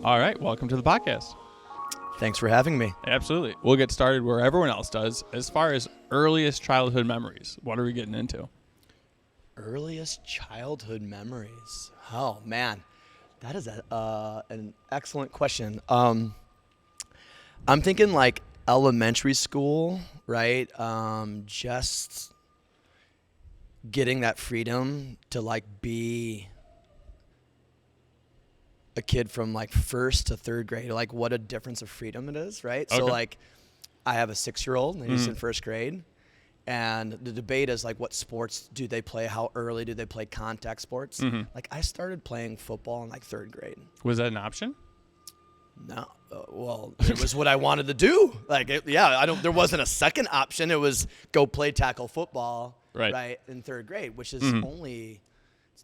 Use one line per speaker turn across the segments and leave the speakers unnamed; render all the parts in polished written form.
All right, welcome to the podcast.
Thanks for having me.
Absolutely. We'll get started where everyone else does. As far as earliest childhood memories, what are we getting into?
Earliest childhood memories. Oh, man. That is an excellent question. I'm thinking like elementary school, right? Just getting that freedom to like be a kid from like first to third grade. Like what a difference of freedom it is, right?
Okay.
So like I have a 6-year-old and he's in first grade. And the debate is like, what sports do they play? How early do they play contact sports? Like I started playing football in like third grade.
Was that an option?
No, well, it was what I wanted to do. Like, there wasn't a second option. It was go play tackle football, right in third grade, which is only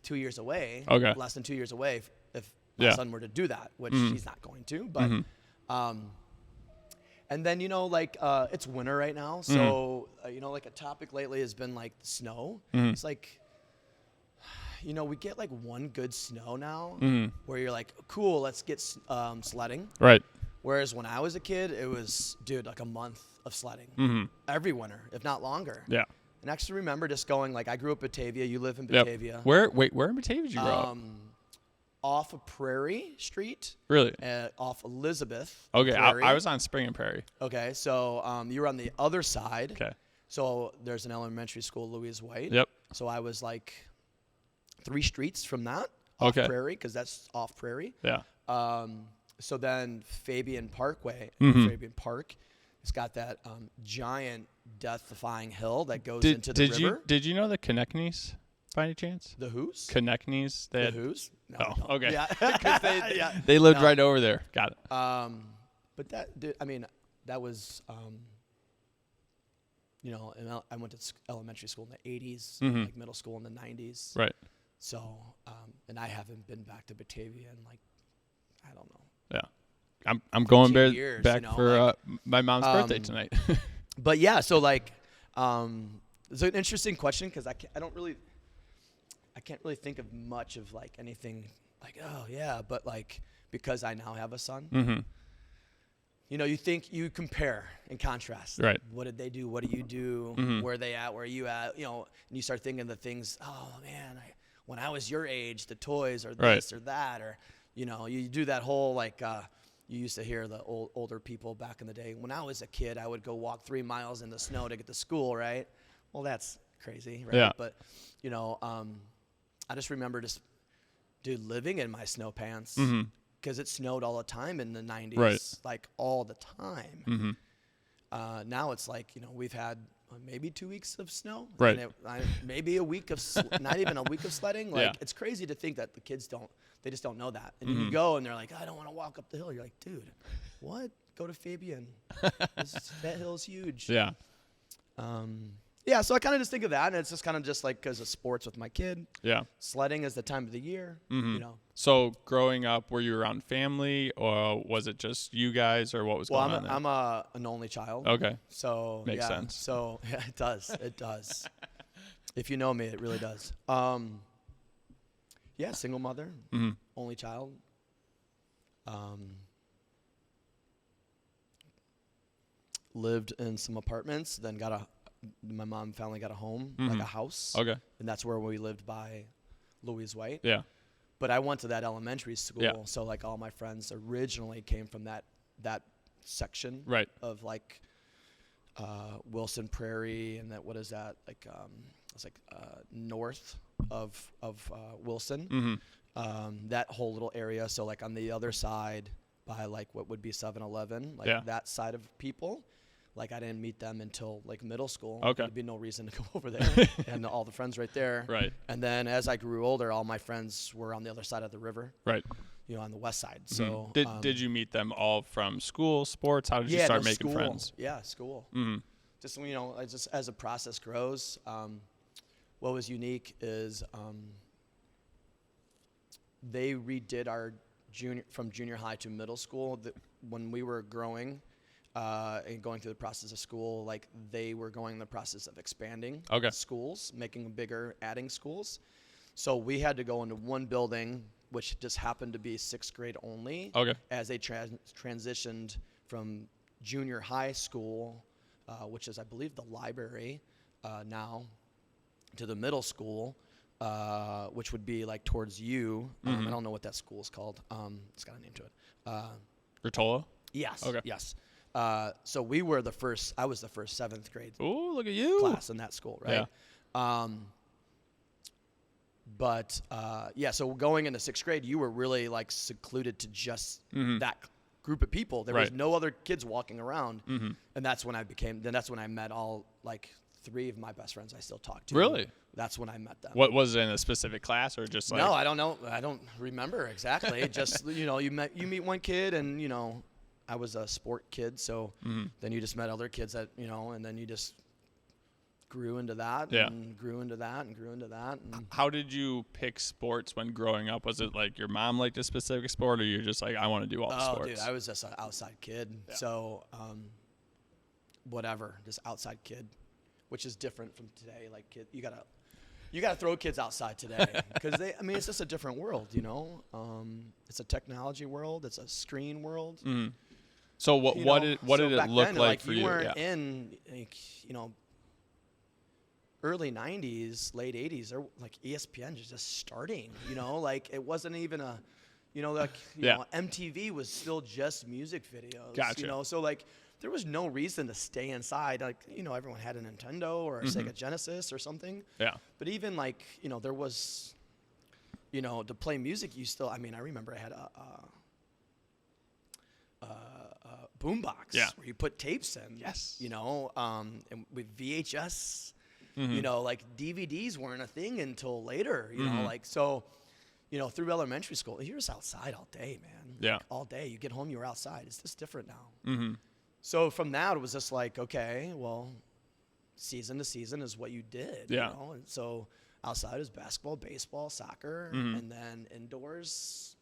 2 years away.
Okay.
Less than 2 years away if my son were to do that, which he's not going to. But, and then, it's winter right now. So, like a topic lately has been like the snow. It's like, we get like one good snow now where you're like, cool, let's get sledding.
Right.
Whereas when I was a kid, it was, like a month of sledding every winter, if not longer.
Yeah.
And I actually remember just going, like, I grew up in Batavia. You live in Batavia.
Yep. Where in Batavia did you grow up?
Off of Prairie Street.
Really?
Off Elizabeth.
Okay, I was on Spring and Prairie.
Okay, so you were on the other side.
Okay. So
there's an elementary school, Louise White.
Yep.
So I was like 3 streets from that, off Prairie, because that's off Prairie.
Yeah.
So then Fabian Parkway, Fabian Park, it's got that giant death-defying hill that goes into the river.
Did you know the Konechnies by any chance?
The who's?
Konechnies.
The who's? No.
Oh, okay.
Yeah.
'Cause they lived right over there. Got it.
But that was, I went to elementary school in the 80s, like middle school in the 90s.
Right.
So, and I haven't been back to Batavia in like, I don't know.
Yeah. I'm going
years,
back for my mom's birthday tonight.
But yeah, so like, it's an interesting question because I can't really think of much of like anything like, oh yeah, but like because I now have a son, you compare and contrast.
Right.
What did they do? What do you do? Where are they at? Where are you at? And you start thinking the things, oh man, when I was your age, the toys or this or that, or, you do that whole like, you used to hear the older people back in the day. When I was a kid, I would go walk 3 miles in the snow to get to school, right? Well, that's crazy, right?
Yeah.
But, I just remember living in my snow pants because it snowed all the time in the 90s, like all the time. Now it's like, we've had maybe 2 weeks of snow,
right?
And maybe a week of, not even a week of sledding. Like it's crazy to think that the kids they just don't know that. And you go and they're like, I don't want to walk up the hill. You're like, dude, what? Go to Fabian. That hill's huge.
Yeah.
Yeah, so I kind of just think of that, and it's just kind of just like because of sports with my kid.
Yeah.
Sledding is the time of the year,
So growing up, were you around family, or was it just you guys, or what was going on there?
I'm an only child.
Okay.
So
Makes sense.
So yeah, it does. It does. If you know me, it really does. Yeah, single mother, only child. Lived in some apartments, then my mom finally got a home, like a house.
Okay.
And that's where we lived by Louise White.
Yeah.
But I went to that elementary school,
Yeah.
so like all my friends originally came from that section of like Wilson Prairie, and what is that? Like it's like north of Wilson. That whole little area. So like on the other side by like what would be 7-Eleven, like that side of people. Like I didn't meet them until like middle school.
Okay.
There'd be no reason to go over there, and all the friends right there.
Right.
And then as I grew older, all my friends were on the other side of the river.
Right.
On the west side. So
did you meet them all from school, sports? How did you start making
school.
friends?
Yeah, school. Just just as a process grows. What was unique is they redid our from junior high to middle school. When we were growing. And going through the process of school, like they were going the process of expanding schools, making them bigger, adding schools. So we had to go into one building which just happened to be 6th grade only.
Okay.
As they transitioned from junior high school, which is, I believe, the library now, to the middle school, which would be like towards you. I don't know what that school is called. It's got a name to it.
Rotolo?
Yes.
Okay.
Yes. So we were the first. I was the first 7th grade
Oh, look at you.
class in that school, right?
Yeah.
But so going into 6th grade, you were really like secluded to just that group of people. There was no other kids walking around, and that's when that's when I met all like 3 of my best friends I still talk to.
Really?
That's when I met them.
What was it, in a specific class or just like?
No, I don't know. I don't remember exactly. Just you meet one kid, and I was a sport kid, so then you just met other kids that and then you just grew into that, and grew into that, and grew into that. And
how did you pick sports when growing up? Was it like your mom liked a specific sport, or you're just like, I want to do all the sports?
Oh, dude, I was just an outside kid. Yeah. So, whatever, just outside kid, which is different from today. Like, kid, you gotta throw kids outside today because it's just a different world, It's a technology world. It's a screen world.
Mm-hmm. So what did it look like for you?
You weren't in, early 90s, late 80s, or like ESPN was just starting, like it wasn't even a, MTV was still just music videos.
Gotcha.
So like there was no reason to stay inside. Like, everyone had a Nintendo or a Sega Genesis or something.
Yeah.
But even like, there was, to play music, I remember I had a boombox where you put tapes in.
Yes.
And with VHS. Like DVDs weren't a thing until later, like, so, through elementary school, you're just outside all day, man.
Yeah.
Like, all day. You get home, you're outside. It's just different now. So from that, it was just like, okay, well, season to season is what you did, And so outside is basketball, baseball, soccer, and then indoors,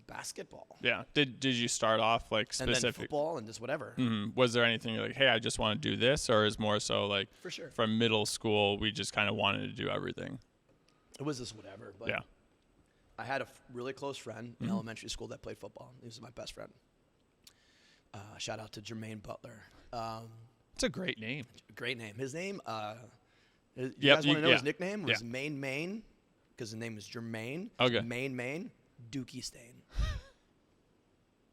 basketball.
Yeah. Did you start off like specific?
And then football and just whatever.
Was there anything you're like, hey, I just want to do this, or is more so like
for sure
from middle school we just kind of wanted to do everything?
It was just whatever. But
yeah.
I had a really close friend in elementary school that played football. He was my best friend. Shout out to Jermaine Butler.
It's a great name.
Great name. His name. You guys want to know his nickname? Was Maine, because his name is Jermaine.
Okay.
Maine. Dookie Stain.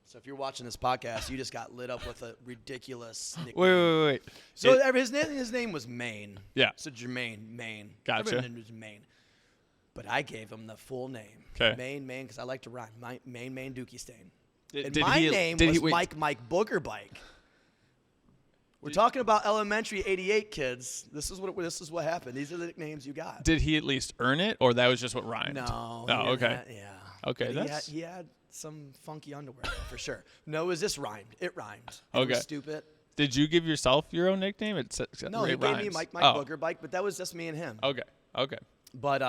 So if you're watching this podcast, you just got lit up with a ridiculous nickname.
Wait.
So his name was Maine.
Yeah.
So Jermaine, Maine.
Gotcha.
Everyone was Maine. But I gave him the full name.
Okay.
Maine, because I like to rhyme. Maine Dookie Stain.
And
my name was Mike Booger Bike. We're talking about elementary 88 kids. This is what happened. These are the nicknames you got.
Did he at least earn it, or that was just what rhymed?
No.
Oh, okay.
Yeah.
Okay,
he had some funky underwear for sure. No, it rhymed. It rhymed.
Okay.
It was stupid.
Did you give yourself your own nickname?
No, he gave me Mike Booger Bike, but that was just me and him.
Okay.
But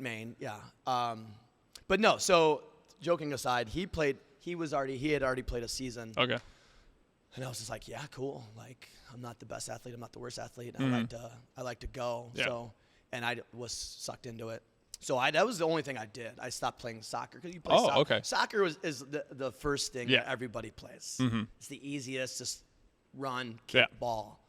Maine, yeah. But no. So joking aside, he had already played a season.
Okay.
And I was just like, yeah, cool. Like, I'm not the best athlete. I'm not the worst athlete. I like to go.
Yeah.
So, and I was sucked into it. So that was the only thing I did. I stopped playing soccer because you play soccer.
Okay.
Soccer is the first thing that everybody plays. It's the easiest. Just run, kick, ball.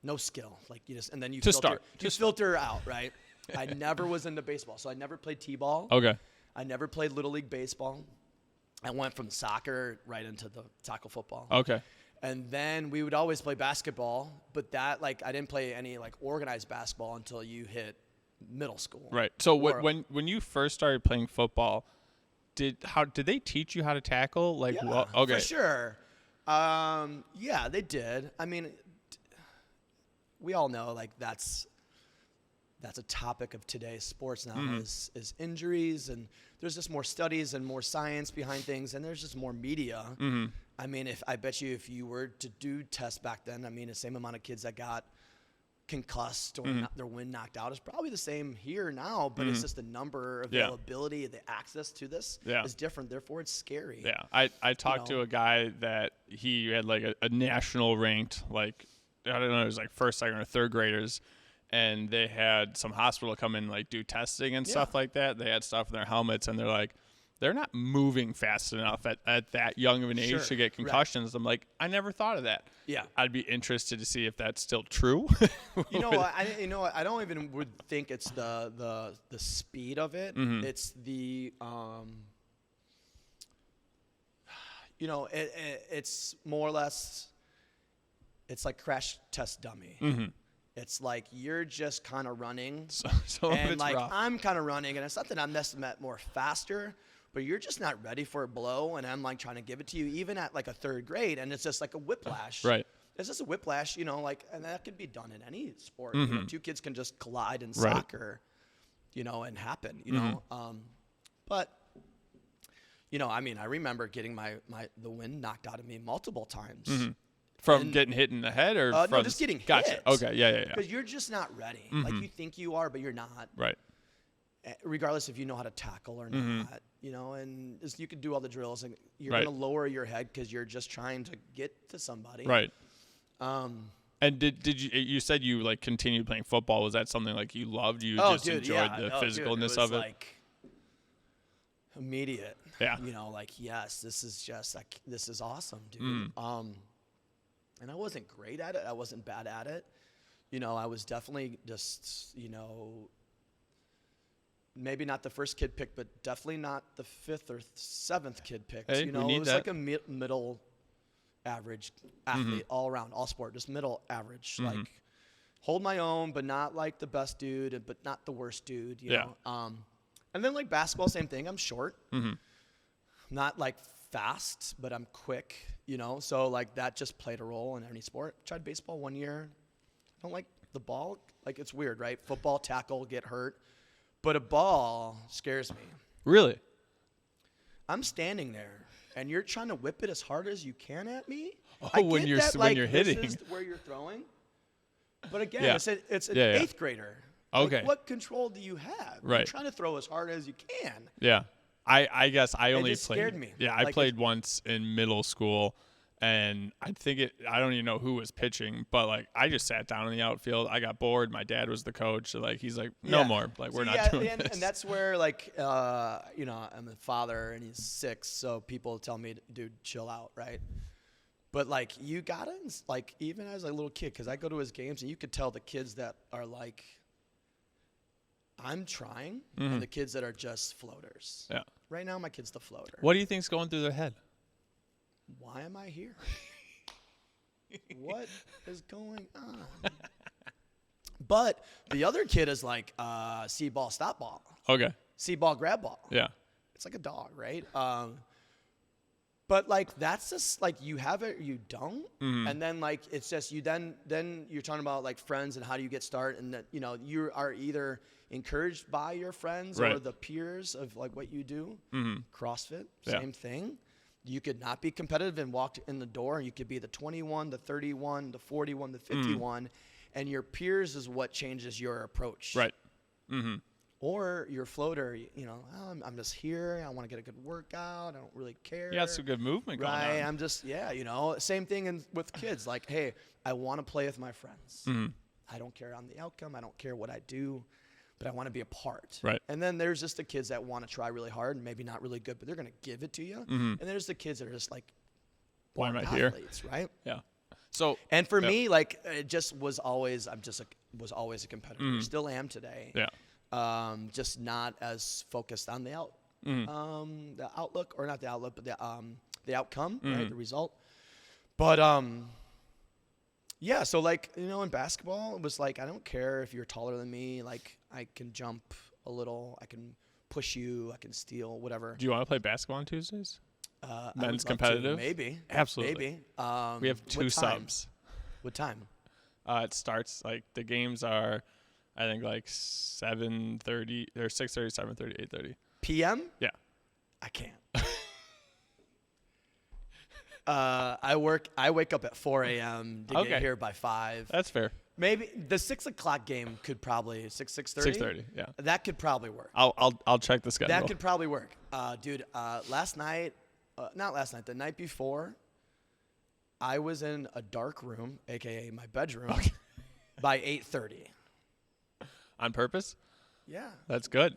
No skill. Like and then you filter out, right? I never was into baseball, so I never played t-ball.
Okay.
I never played Little League baseball. I went from soccer right into the tackle football.
Okay.
And then we would always play basketball, but that I didn't play any organized basketball until you hit middle school.
Right. So when you first started playing football, did they teach you how to tackle?
For sure. Yeah, they did. I mean, we all know that's a topic of today's sports now is injuries, and there's just more studies and more science behind things, and there's just more media. I mean, I bet you if you were to do tests back then, the same amount of kids that got concussed or their wind knocked out is probably the same here now, but it's just the number, availability, the access to this is different. Therefore, it's scary.
Yeah, I talked to a guy that he had a national ranked, I don't know, it was first, second, or third graders. and they had some hospital come in, like, do testing and stuff like that. They had stuff in their helmets, and they're like, they're not moving fast enough at that young of an age to get concussions. Right. I'm like, I never thought of that.
Yeah.
I'd be interested to see if that's still true.
You know what? I don't even would think it's the speed of it. Mm-hmm. It's the it's more or less, it's like crash test dummy. Mm-hmm. It's like you're just kind of running, and like rough. I'm kind of running, and it's not that I'm messing at more faster, but you're just not ready for a blow, and I'm like trying to give it to you, even at like a third grade, and it's just like a whiplash.
Right.
It's just a whiplash, like, and that could be done in any sport. Mm-hmm. Two kids can just collide in soccer, and happen. But I remember getting the wind knocked out of me multiple times. Mm-hmm.
From getting hit in the head, or from
no, just getting
gotcha.
hit.
Okay, yeah.
Because you're just not ready. Mm-hmm. Like you think you are, but you're not.
Right.
Regardless if you know how to tackle or not, and you can do all the drills, and you're going to lower your head because you're just trying to get to somebody.
Right. And did you said you like continued playing football? Was that something like you loved? You just enjoyed the physicalness of it?
Like immediate.
Yeah.
Like, yes, this is awesome, dude. And I wasn't great at it. I wasn't bad at it. I was definitely just, maybe not the first kid picked, but definitely not the fifth or seventh kid picked.
Hey,
it was like a middle average athlete all around, all sport, just middle average. Mm-hmm. Like hold my own, but not like the best dude, but not the worst dude, you know. And then like basketball, same thing. I'm short. Mm-hmm. Not like fast, but I'm quick, So like that just played a role in any sport. Tried baseball 1 year. I don't like the ball. Like it's weird, right? Football, tackle, get hurt. But a ball scares me.
Really?
I'm standing there, and you're trying to whip it as hard as you can at me.
Oh, when you're hitting.
This is where you're throwing. But again, it's an eighth grader.
Okay.
Like, what control do you have?
Right.
You're trying to throw as hard as you can.
Yeah. I guess I only
played. It scared me.
Yeah, I played once in middle school, and I don't even know who was pitching, but like I just sat down in the outfield. I got bored. My dad was the coach, so like he's like, no more. Like we're not doing this.
And that's where like I'm a father and he's 6, so people tell me, dude, chill out, right? But like you gotta like even as a little kid, because I go to his games and you could tell the kids that are like, I'm trying, and the kids that are just floaters.
Yeah.
Right now, my kid's the floater.
What do you think's going through their head?
Why am I here? What is going on? But the other kid is like see ball, stop ball.
Okay.
See ball, grab ball.
Yeah.
It's like a dog, right? But like that's just like you have it or you don't, and then like it's just you. Then you're talking about like friends and how do you get started, and that you are either encouraged by your friends or the peers of like what you do. CrossFit, same thing. You could not be competitive and walk in the door. You could be the 21, the 31, the 41, the 51, and your peers is what changes your approach.
Right. Mm-hmm.
Or your floater, I'm just here. I want to get a good workout. I don't really care.
Yeah, it's a good movement going on.
Right. I'm just, same thing with kids. Like, hey, I want to play with my friends. Mm-hmm. I don't care on the outcome. I don't care what I do, but I want to be a part.
Right.
And then there's just the kids that want to try really hard and maybe not really good, but they're going to give it to you. Mm-hmm. And there's the kids that are just like,
why am I
athletes,
here?
Right?
Yeah. So.
And for me, like, it just was always, was always a competitor.
Mm-hmm.
Still am today.
Yeah.
Just not as focused on the outlook, or not the outlook, but the outcome, right? The result. But so like in basketball, it was like I don't care if you're taller than me. Like I can jump a little, I can push you, I can steal, whatever.
Do you want to play basketball on Tuesdays? Men's competitive?
Maybe.
Absolutely.
Maybe.
We have 2 subs.
What time?
It starts like the games are. I think like 7:30 or 6:30, 7:30, 8:30
p.m.
Yeah,
I can't. I wake up at 4 a.m. to get here by 5.
That's fair.
Maybe the 6 o'clock game could probably 6:30.
6:30. Yeah,
that could probably work.
I'll check the schedule.
That could probably work, dude. Last night, not last night, the night before, I was in a dark room, aka my bedroom, by 8:30.
On purpose?
Yeah.
That's good.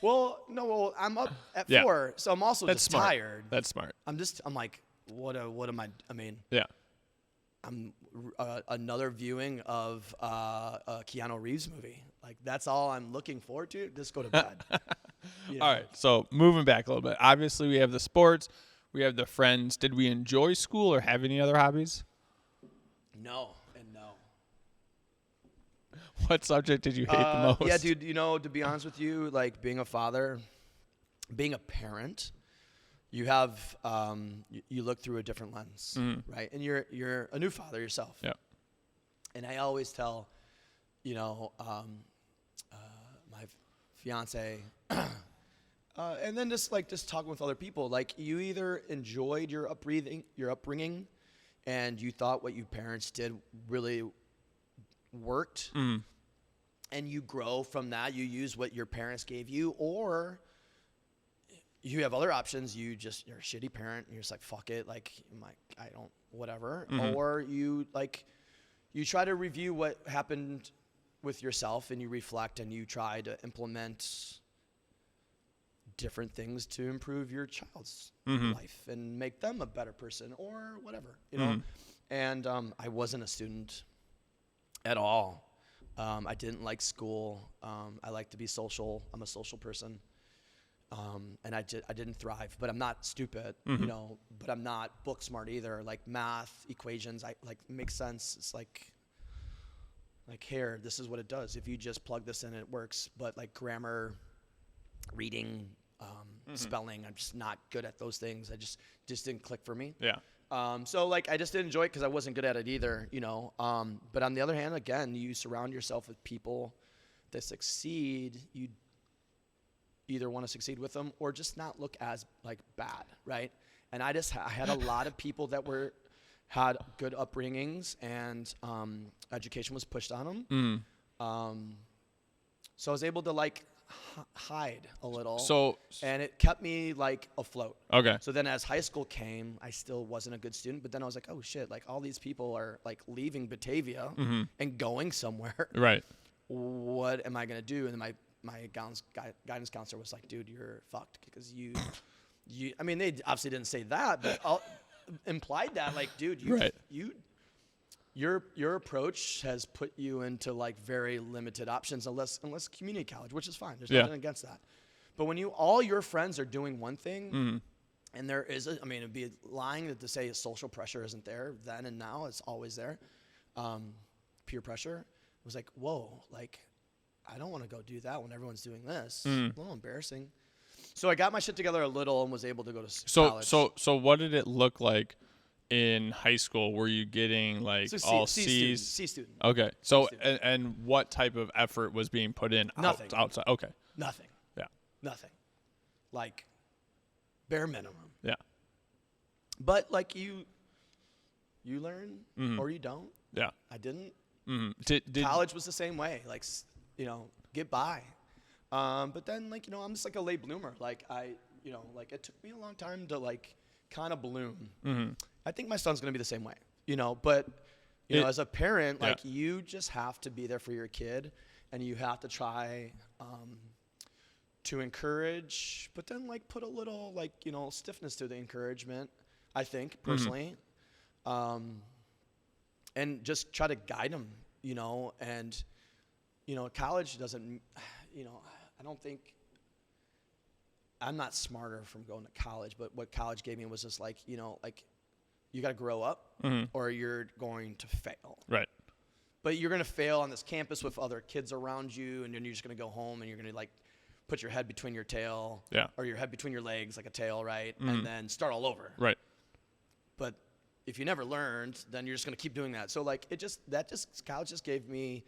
Well, no, well, I'm up at 4, so I'm also just
smart.
tired.
That's smart.
I'm like, what am I mean,
yeah.
I'm another viewing of a Keanu Reeves movie. Like, that's all I'm looking forward to. Just go to bed.
All right, so moving back a little bit. Obviously, we have the sports. We have the friends. Did we enjoy school or have any other hobbies?
No and no.
What subject did you hate the most?
Yeah, dude, to be honest with you, like, being a father, being a parent, you have you look through a different lens, right? And you're a new father yourself.
Yeah.
And I always tell, my fiance, and then just talking with other people, like, you either enjoyed your upbringing, and you thought what you parents did really worked, and you grow from that. You use what your parents gave you, or you have other options. You're a shitty parent. And you're just like, fuck it. Like, I don't, whatever. Or you try to review what happened with yourself, and you reflect, and you try to implement different things to improve your child's life and make them a better person or whatever, And I wasn't a student at all. I didn't like school. I like to be social. I'm a social person. And I didn't thrive, but I'm not stupid, but I'm not book smart either. Like, math, equations, makes sense. It's like here, this is what it does. If you just plug this in, it works. But like grammar, reading, spelling, I'm just not good at those things. I just didn't click for me.
Yeah.
So like, I just didn't enjoy it because I wasn't good at it either, But on the other hand, again, you surround yourself with people that succeed. You either want to succeed with them or just not look as like bad, right? And I had a lot of people that had good upbringings, and education was pushed on them. So I was able to like hide a little, and it kept me like afloat.
Okay.
So then as high school came, I still wasn't a good student, but then I was like, oh shit, like all these people are like leaving Batavia and going somewhere.
Right.
What am I going to do? And then my guidance counselor was like, dude, you're fucked, because you I mean, they obviously didn't say that, but implied that, like, dude, your approach has put you into like very limited options, unless community college, which is fine. There's nothing against that. But when all your friends are doing one thing, and there is it'd be lying to say social pressure isn't there then and now. It's always there. Peer pressure. It was like, whoa, like, I don't want to go do that when everyone's doing this. A little embarrassing. So I got my shit together a little and was able to go to college.
So what did it look like in high school? Were you getting like all C's?
C student.
Okay. So and what type of effort was being put in?
Nothing.
Outside. Okay.
Nothing.
Yeah.
Nothing. Like, bare minimum.
Yeah.
But like, you learn or you don't.
Yeah.
I didn't.
College
was the same way. Like, get by. But then, like, I'm just like a late bloomer. Like, like, it took me a long time to like kind of bloom. I think my son's gonna be the same way. But as a parent, like, you just have to be there for your kid, and you have to try to encourage, but then like put a little like stiffness to the encouragement. I think personally, and just try to guide them. And college doesn't. I don't think. I'm not smarter from going to college, but what college gave me was just like, like, you got to grow up or you're going to fail.
Right.
But you're going to fail on this campus with other kids around you, and then you're just going to go home and you're going to like put your head between your tail or your head between your legs like a tail, right? And then start all over.
Right.
But if you never learned, then you're just going to keep doing that. So like, college just gave me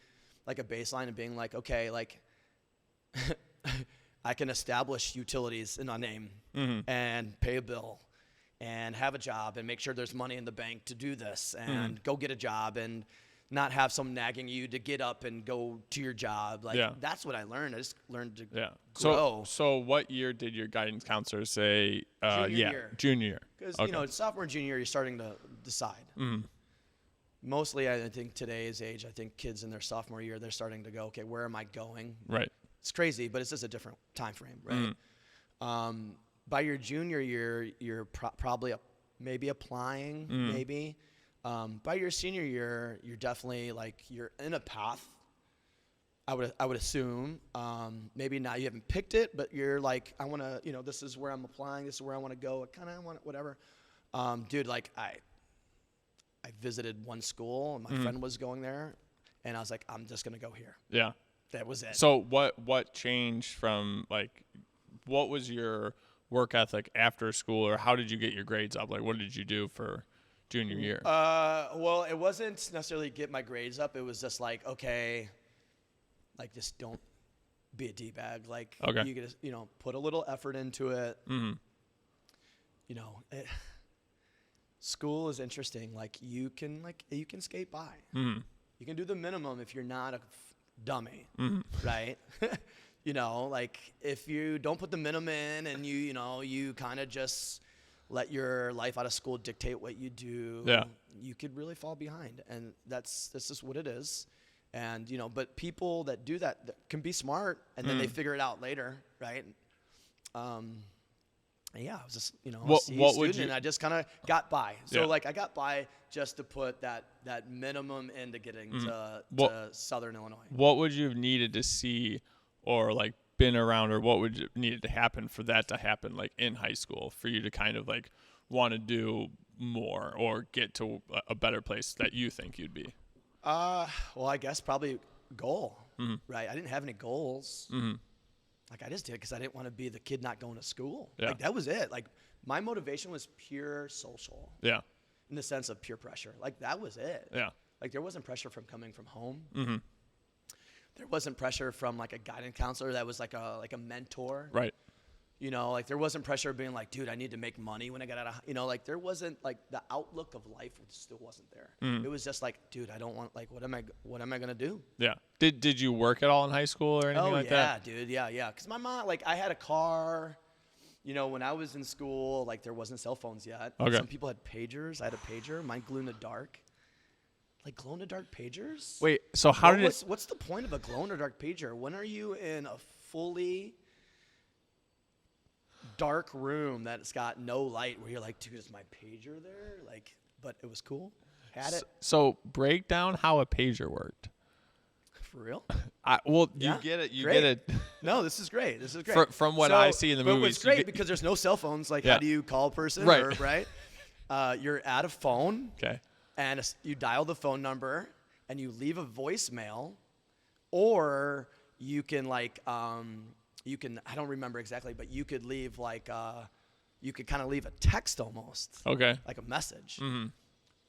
like a baseline of being like, okay, like, I can establish utilities in my name and pay a bill and have a job and make sure there's money in the bank to do this and go get a job and not have someone nagging you to get up and go to your job. Like, that's what I learned. I just learned to grow.
So what year did your guidance counselor say?
Junior year.
Junior year.
Because, sophomore and junior year, you're starting to decide. mostly I think today's age, I think kids in their sophomore year, they're starting to go, okay, where am I going?
Right.
It's crazy, but it's just a different time frame, right? By your junior year, you're probably maybe applying, maybe. By your senior year, you're definitely like you're in a path. I would assume. Maybe now you haven't picked it, but you're like, I want to, this is where I'm applying. This is where I want to go. I kind of want whatever. Dude, like I visited one school and my friend was going there, and I was like, I'm just gonna go here.
Yeah.
That was it.
So what changed from like, what was your work ethic after school, or how did you get your grades up? Like, what did you do for junior year?
Well, it wasn't necessarily get my grades up. It was just like, okay, like just don't be a D-bag. Like you could just, put a little effort into it. School is interesting. Like you can skate by. You can do the minimum if you're not a dummy, right? Like if you don't put the minimum in and you kind of just let your life out of school dictate what you do, you could really fall behind. And that's just what it is. And, but people that do that can be smart and then they figure it out later, right? Yeah, I was just, what would you? And I just kind of got by. So like I got by just to put that minimum into getting to Southern Illinois.
What would you have needed to see or like been around, or what would you needed to happen for that to happen like in high school for you to kind of like want to do more or get to a better place that you think you'd be?
Well, I guess probably goal, right? I didn't have any goals. Like I just did because I didn't want to be the kid not going to school.
Yeah.
Like that was it. Like my motivation was pure social.
Yeah.
In the sense of peer pressure. Like that was it.
Yeah.
Like there wasn't pressure from coming from home. There wasn't pressure from like a guidance counselor that was like a mentor.
Right.
Like there wasn't pressure of being like, dude, I need to make money when I get out of, like there wasn't like the outlook of life still wasn't there. It was just like, dude, I don't want, like, what am I going to do?
Yeah. Did you work at all in high school or anything like that?
Oh yeah, dude. Yeah. Cause my mom, like I had a car, when I was in school, like there wasn't cell phones yet.
Okay.
Some people had pagers. I had a pager. Mine glue in the dark. Like glow in the dark pagers?
Wait, so
what's the point of a glow in the dark pager? When are you in a fully dark room that's got no light where you're like, dude, is my pager there? Like, but it was cool. Had it.
So break down how a pager worked.
For real?
You get it. You get it.
No, this is great.
From what I see in the movies.
But it's great because there's no cell phones. Like, how do you call a person?
Right.
Right? You're at a phone.
Okay.
And you dial the phone number and you leave a voicemail, or you can like, I don't remember exactly, but you could leave like, you could kind of leave a text almost.
Okay.
Like a message.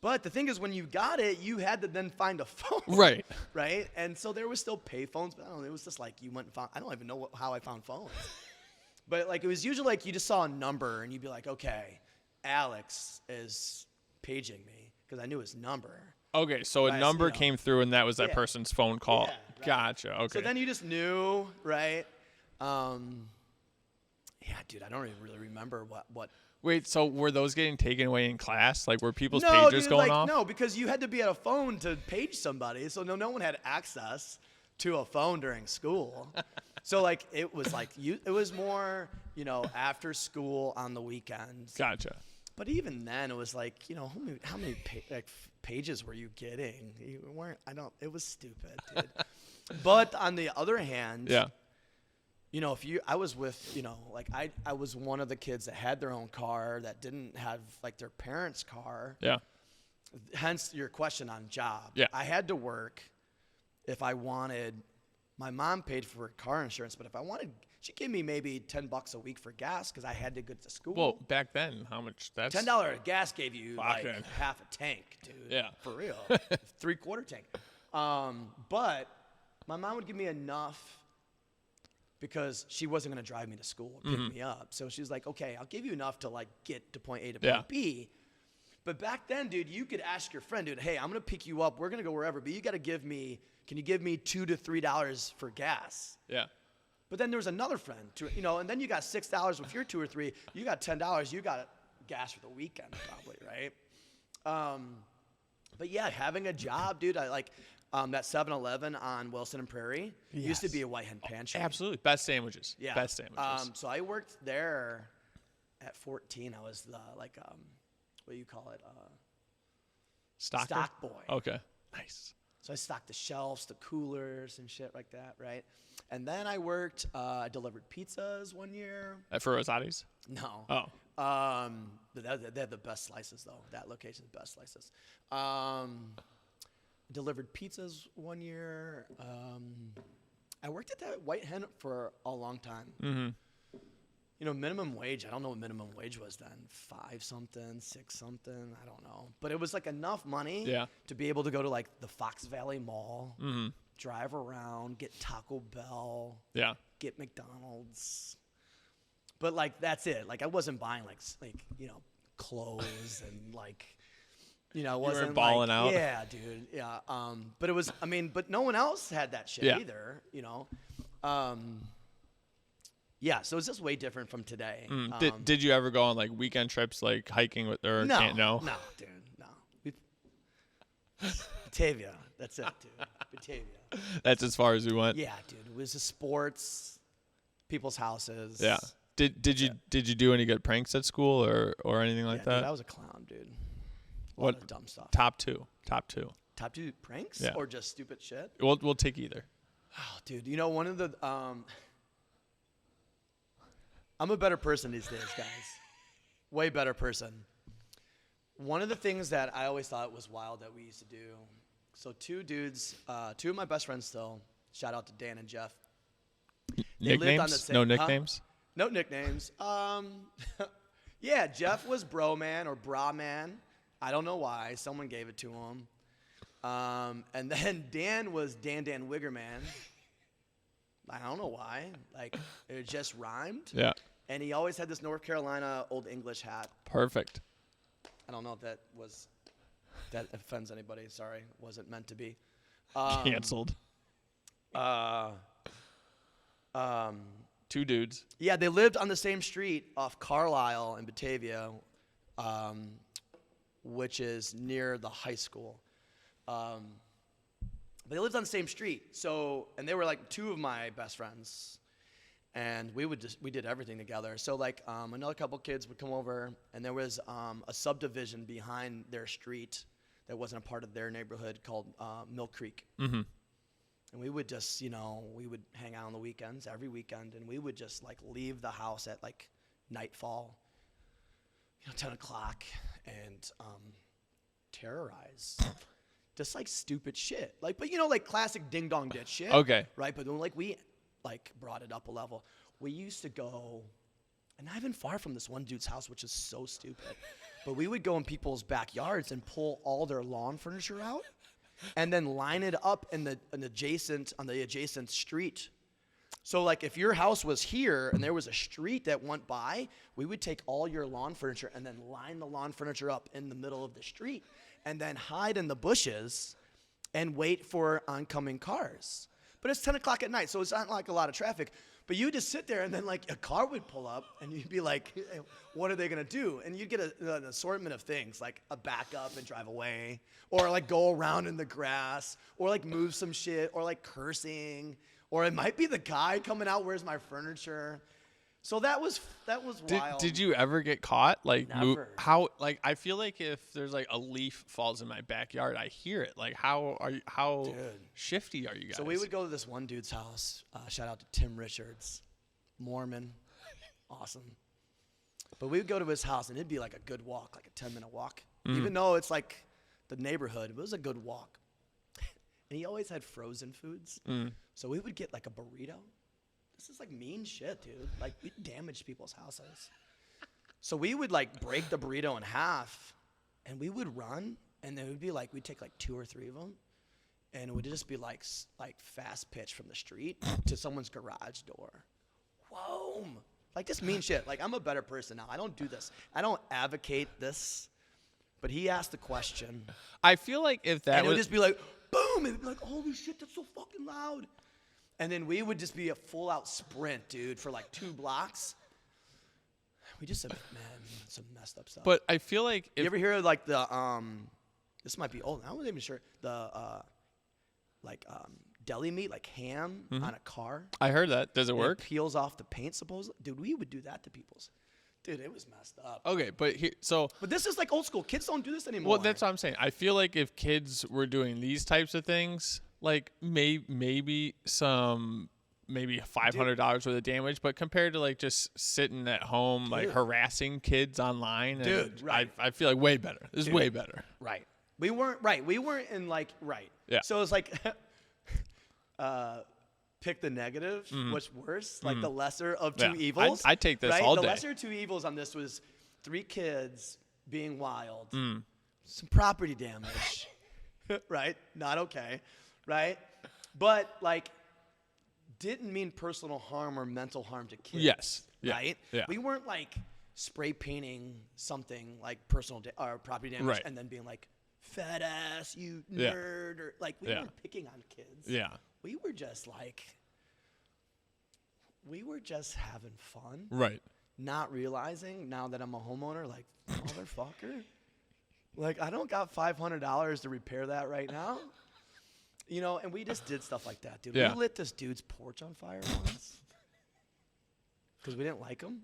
But the thing is, when you got it, you had to then find a phone.
Right.
Right. And so there was still pay phones, but I don't know, it was just like you went and found, I don't even know how I found phones. But like, it was usually like you just saw a number and you'd be like, okay, Alex is paging me. Because I knew his number.
Okay, so a number came through, and that was that person's phone call.
Yeah, right.
Gotcha. Okay.
So then you just knew, right? Yeah, dude, I don't even really remember what.
Wait, so were those getting taken away in class? Like, were people's pagers going off?
No, because you had to be at a phone to page somebody, so no one had access to a phone during school. So like it was more, after school on the weekends.
Gotcha.
But even then, it was like, how many pages were you getting? You weren't. It was stupid, dude. But on the other hand, I was with, I was one of the kids that had their own car that didn't have like their parents' car.
Yeah.
Hence your question on job.
Yeah.
I had to work if I wanted. My mom paid for car insurance, but if I wanted, she gave me maybe $10 a week for gas because I had to go to school.
Well, back then, how much? That's
$10 gas gave you like half a tank, dude.
Yeah,
for real, 3/4 tank. But my mom would give me enough because she wasn't going to drive me to school, pick me up. So she was like, "Okay, I'll give you enough to like get to point A to point B." But back then, dude, you could ask your friend, dude, "Hey, I'm going to pick you up. We're going to go wherever, but you got to give me. Can you give me $2 to $3 for gas?"
Yeah.
But then there was another friend, and then you got $6 with your 2 or 3. You got $10. You got gas for the weekend, probably, right? But yeah, having a job, dude, I like that 7-Eleven on Wilson and Prairie used to be a White Hen Pantry.
Absolutely. Best sandwiches.
Yeah.
Best sandwiches.
So I worked there at 14. I was the, like, what do you call it?
Stocker?
Stock boy.
Okay. Nice.
So I stocked the shelves, the coolers, and shit like that, right? And then I worked, I delivered pizzas one year.
At Rosati's?
No.
Oh.
They had the best slices, though. That location, the best slices. Delivered pizzas one year. I worked at that White Hen for a long time.
Mm-hmm.
You know, minimum wage, I don't know what minimum wage was then. 5 something, 6 something, I don't know. But it was like enough money to be able to go to like the Fox Valley Mall, drive around, get Taco Bell, get McDonald's. But like that's it. Like I wasn't buying like you know, clothes and like, you know, wasn't
you were balling out.
Yeah, dude. Yeah. But it was, I mean, but no one else had that shit either, you know. Yeah, so it's just way different from today.
Did you ever go on like weekend trips, like hiking with or
no,
no,
dude, no. Batavia, that's it, dude. Batavia.
That's as far as we went.
Yeah, dude. It was just sports, people's houses.
Yeah. Did you do any good pranks at school or anything like that?
Dude, I was a clown, dude. A lot of dumb stuff.
Top two.
Top 2 pranks or just stupid shit?
We'll take either.
Oh, dude. You know, one of the I'm a better person these days, guys. Way better person. One of the things that I always thought was wild that we used to do. So 2 dudes, 2 of my best friends still. Shout out to Dan and Jeff.
They lived on the same, no nicknames?
No nicknames. Yeah, Jeff was bro man or bra man. I don't know why. Someone gave it to him. And then Dan was Dan Wigger man. I don't know why. Like, it just rhymed.
Yeah.
And he always had this North Carolina Old English hat.
Perfect.
I don't know if that offends anybody. Sorry. Wasn't meant to be.
Canceled. 2 dudes.
Yeah, they lived on the same street off Carlisle in Batavia, which is near the high school. But they lived on the same street, and they were like 2 of my best friends, and we did everything together. So like another couple kids would come over, and there was a subdivision behind their street that wasn't a part of their neighborhood called Mill Creek. Mm-hmm. And we would just, you know, we would hang out on the weekends, every weekend, and we would just like leave the house at like nightfall, 10 o'clock, and terrorize. Just like stupid shit, like, but you know, like classic ding dong ditch shit.
Okay.
Right, but then like we like brought it up a level. We used to go, and not even far from this one dude's house, which is so stupid, but we would go in people's backyards and pull all their lawn furniture out, and then line it up on the adjacent street. So like if your house was here and there was a street that went by, we would take all your lawn furniture and then line the lawn furniture up in the middle of the street and then hide in the bushes and wait for oncoming cars. But it's 10 o'clock at night, so it's not like a lot of traffic. But you just sit there and then like a car would pull up and you'd be like, hey, what are they gonna do? And you'd get an assortment of things, like a back up and drive away, or like go around in the grass, or like move some shit, or like cursing. Or it might be the guy coming out, where's my furniture? So that was wild.
Did you ever get caught? Like
Never.
How like I feel like if there's like a leaf falls in my backyard, I hear it. Like how shifty are you guys?
So we would go to this one dude's house. Shout out to Tim Richards, Mormon, awesome. But we would go to his house and it'd be like a good walk, like a 10-minute walk. Even though it's like the neighborhood, it was a good walk. And he always had frozen foods. So we would get like a burrito. This is like mean shit, dude. Like we damaged people's houses. So we would like break the burrito in half and we would run and then it would be like, we'd take like 2 or 3 of them and it would just be like fast pitch from the street to someone's garage door. Whoa. Like just mean shit. Like I'm a better person now. I don't do this. I don't advocate this. But he asked the question.
I feel like if that
and it would just be like, boom, and it'd be like, holy shit, that's so fucking loud. And then we would just be a full-out sprint, dude, for like 2 blocks. We just said, man, some messed up stuff.
But I feel like
you ever hear of like the this might be old. I wasn't even sure. The deli meat, like ham on a car.
I heard that. Does it work?
It peels off the paint, supposedly. Dude, we would do that to people's. Dude, it was messed up.
Okay, but
But this is like old school. Kids don't do this anymore.
Well, that's what I'm saying. I feel like if kids were doing these types of things, like maybe $500 worth of damage, but compared to like just sitting at home, like harassing kids online,
right.
I feel like way better. This is way better.
Right. We weren't in like right.
Yeah.
So it's like pick the negative. What's worse? Like the lesser of two evils.
I take this all day.
The lesser of two evils on this was 3 kids being wild, some property damage, right? Not okay, right? But like, didn't mean personal harm or mental harm to kids.
Yes.
Right?
Yeah.
We weren't like spray painting something like personal or property damage and then being like, fat ass, you nerd, or like we weren't picking on kids.
Yeah.
We were just like, having fun.
Right.
Not realizing now that I'm a homeowner, like, motherfucker, like I don't got $500 to repair that right now. You know, and we just did stuff like that, dude.
Yeah.
We lit this dude's porch on fire once because we didn't like him.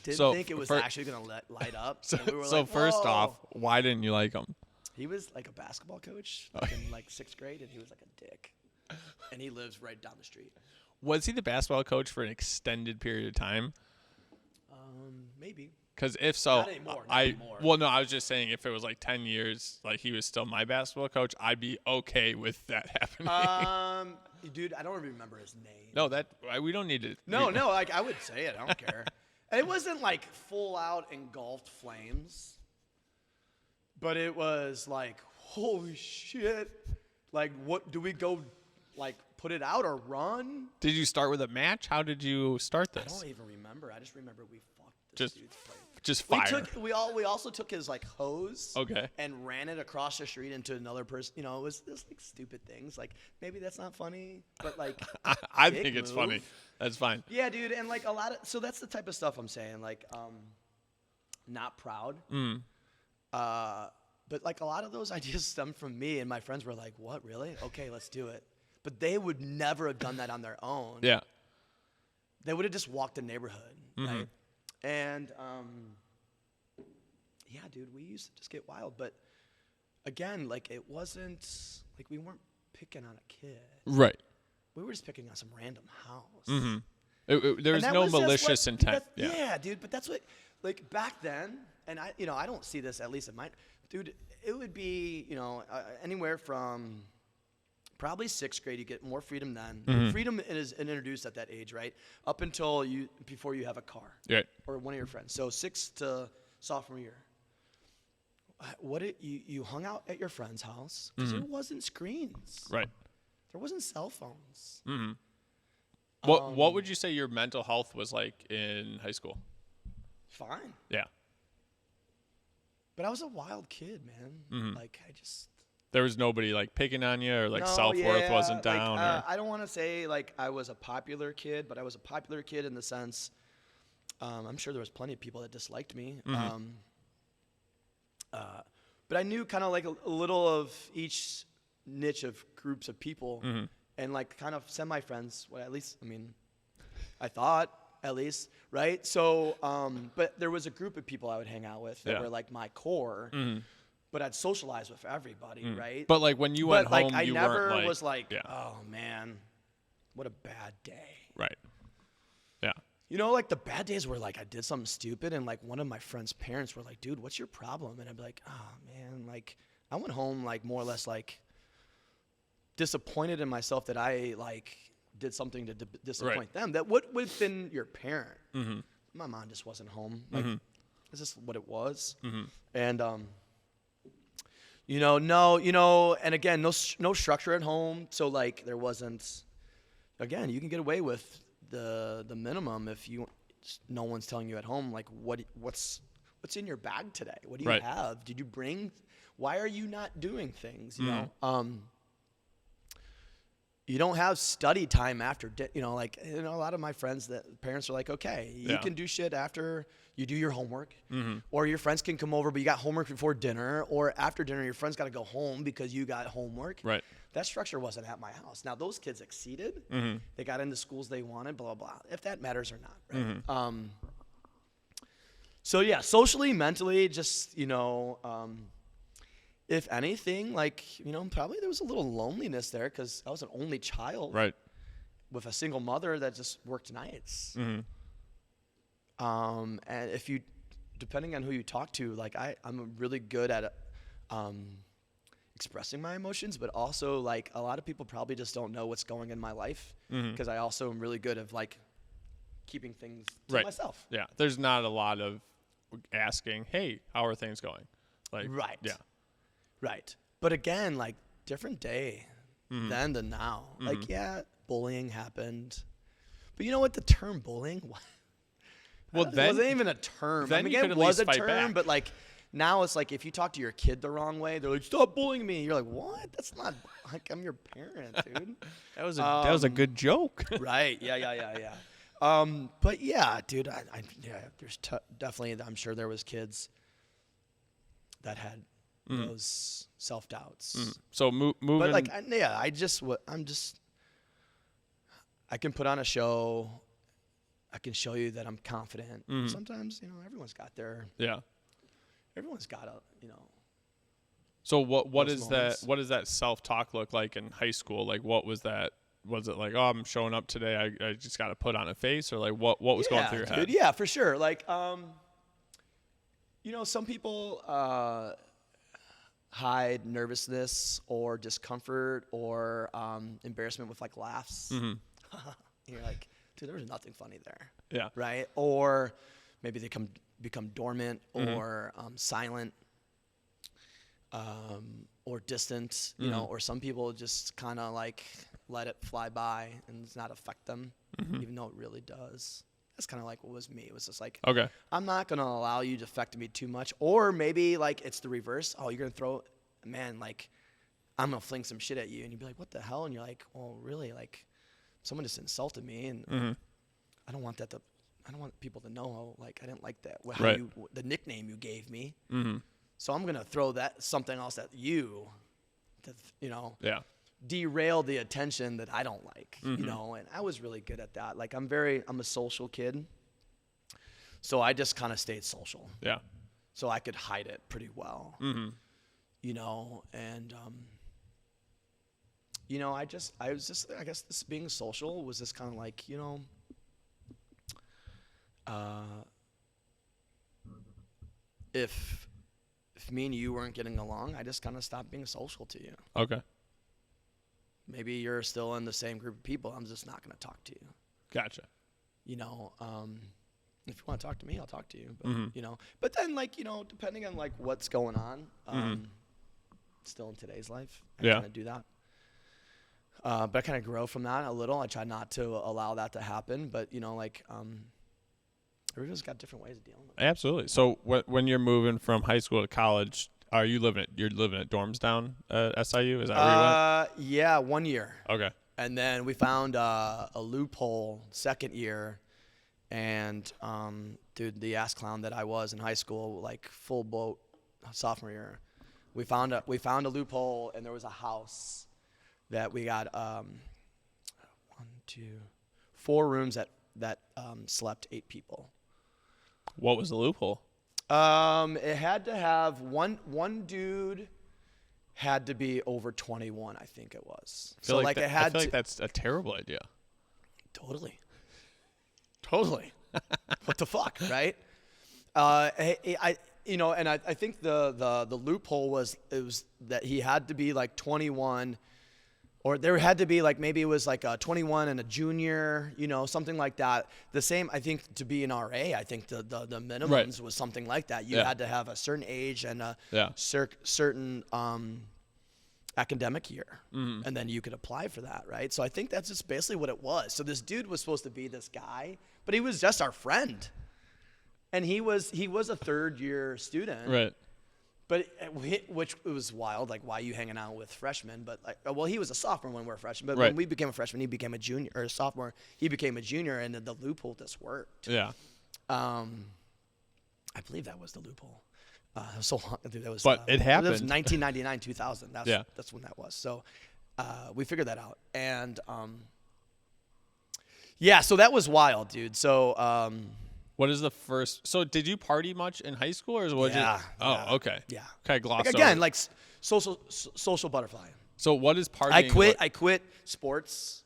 Didn't think it was actually going to light up.
So,
we were
so
like,
first
whoa.
off, why didn't you like him?
He was like a basketball coach like in like 6th grade, and he was like a dick. And he lives right down the street.
Was he the basketball coach for an extended period of time?
Maybe.
Because if so,
not anymore.
Well, no, I was just saying if it was like 10 years, like he was still my basketball coach, I'd be okay with that happening.
Dude, I don't even remember his name.
No, we don't need to.
No, like I would say it. I don't care. And it wasn't like full out engulfed flames, but it was like, holy shit! Like, what do we go? Like, put it out or run?
Did you start with a match? How did you start this?
I don't even remember. I just remember we fucked this dude's place.
Just fire.
We also took his like hose, and ran it across the street into another person. You know, it was just like stupid things. Like maybe that's not funny, but like
I think it's funny. That's fine.
Yeah, dude, and like a lot of so that's the type of stuff I'm saying. Like, not proud. But like a lot of those ideas stemmed from me, and my friends were like, "What, really? Okay, let's do it." But they would never have done that on their own.
Yeah.
They would have just walked the neighborhood, right? And, yeah, dude, we used to just get wild. But, again, like, it wasn't, like, we weren't picking on a kid.
Right.
We were just picking on some random house.
There was no malicious intent.
Yeah, dude, but that's what, like, back then, and I don't see this, at least in mine. Dude, it would be, anywhere from probably 6th grade, you get more freedom then. Freedom is introduced at that age, right? Up until before you have a car,
right?
Or one of your friends. So 6th to sophomore year. You hung out at your friend's house because there wasn't screens,
right?
There wasn't cell phones.
What would you say your mental health was like in high school?
Fine.
Yeah.
But I was a wild kid, man. Like
there was nobody like picking on you or like self-worth wasn't down.
Like, I don't want to say like I was a popular kid, but I was a popular kid in the sense, I'm sure there was plenty of people that disliked me. But I knew kind of like a little of each niche of groups of people and like kind of semi-friends. Well, at least, I thought at least, right? So, but there was a group of people I would hang out with that were like my core. But I'd socialize with everybody, right?
But like when you went home,
I
you
never
weren't
was like, oh man, what a bad day.
Right. Yeah.
Like the bad days where like I did something stupid and like one of my friend's parents were like, dude, what's your problem? And I'd be like, oh man, like I went home like more or less like disappointed in myself that I like did something to disappoint them. That would have been your parent. My mom just wasn't home. Like it's just what it was. And and again, no structure at home. So like there wasn't, again, you can get away with the minimum if no one's telling you at home, like what's in your bag today? What do you have? Did you bring, why are you not doing things? You know? you don't have study time after, a lot of my friends that parents are like, okay, you can do shit after you do your homework, or your friends can come over, but you got homework before dinner, or after dinner, your friends got to go home because you got homework.
Right.
That structure wasn't at my house. Now those kids exceeded. They got into schools they wanted, blah, blah, blah. If that matters or not. Right. So yeah, socially, mentally, just, if anything, probably there was a little loneliness there because I was an only child,
right,
with a single mother that just worked nights. And if you, depending on who you talk to, I'm really good at expressing my emotions, but also a lot of people probably just don't know what's going in my life because I also am really good at keeping things to myself.
Yeah, there's not a lot of asking, hey, how are things going?
Right.
Yeah.
Right. But again, different day then to now. Bullying happened. But you know what? The term bullying,
well, then,
it wasn't even a term.
Then it was a term,
back. But now it's if you talk to your kid the wrong way, they're like, stop bullying me. You're like, what? That's not, I'm your parent, dude.
that was a good joke.
Right. Yeah. But yeah, dude, there's definitely, I'm sure there was kids that had those self-doubts.
So moving.
But I can put on a show. I can show you that I'm confident. Sometimes, everyone's got everyone's got a.
So what is moments. What does that self-talk look like in high school? What was that? Was it oh, I'm showing up today, I just got to put on a face, or what was going through your head?
Yeah, for sure. Some people hide nervousness or discomfort or embarrassment with laughs. You're like, dude, there was nothing funny there.
Yeah.
Right? Or maybe they become dormant or silent. Or distant, or some people just kind of let it fly by and does not affect them, even though it really does. That's kind of what was me. It was just
okay,
I'm not going to allow you to affect me too much. Or maybe it's the reverse. Oh, you're going to throw, man, I'm going to fling some shit at you. And you'd be like, what the hell? And you're like, well, really, someone just insulted me. And I don't want people to know, I didn't like that. The nickname you gave me. So I'm going to throw something else at you to, derail the attention that I don't like, and I was really good at that. I'm a social kid. So I just kind of stayed social.
Yeah.
So I could hide it pretty well, and, I guess this being social was just kind of if me and you weren't getting along, I just kind of stopped being social to you.
Okay.
Maybe you're still in the same group of people. I'm just not going to talk to you.
Gotcha.
If you want to talk to me, I'll talk to you. But, but then depending on what's going on, still in today's life, I kind of do that. But I kind of grow from that a little. I try not to allow that to happen. But, everyone's got different ways of dealing with it.
Absolutely. So when you're moving from high school to college, you're living at dorms down at SIU? Is that where you went?
Yeah, 1 year.
Okay.
And then we found a loophole second year. And, dude, the ass clown that I was in high school, full boat sophomore year, we found a loophole, and there was a house that we got 4 rooms that slept 8 people.
What was the loophole?
It had to have one dude had to be over 21, I think it was.
I feel like that's a terrible idea.
Totally. What the fuck, right? I think the loophole was that he had to be 21. Or there had to be maybe it was a 21 and a junior, something like that. The same, I think, to be an RA, I think the minimums was something like that. You had to have a certain age and a certain academic year, and then you could apply for that, right? So I think that's just basically what it was. So this dude was supposed to be this guy, but he was just our friend, and he was a third year student,
right?
But which it was wild, like why are you hanging out with freshmen? But like, well, he was a sophomore when we were freshmen. But when we became a freshman, he became a junior or a sophomore. He became a junior, and the loophole just worked.
Yeah.
I believe that was the loophole. It was so long. That was.
But it happened.
It was 1999, 2000. That's when that was. So we figured that out, and so that was wild, dude. So.
What is the first? So did you party much in high school, or was it? Oh, okay.
Yeah.
Okay, gloss
again,
over.
like social butterfly.
So what is partying?
I quit sports.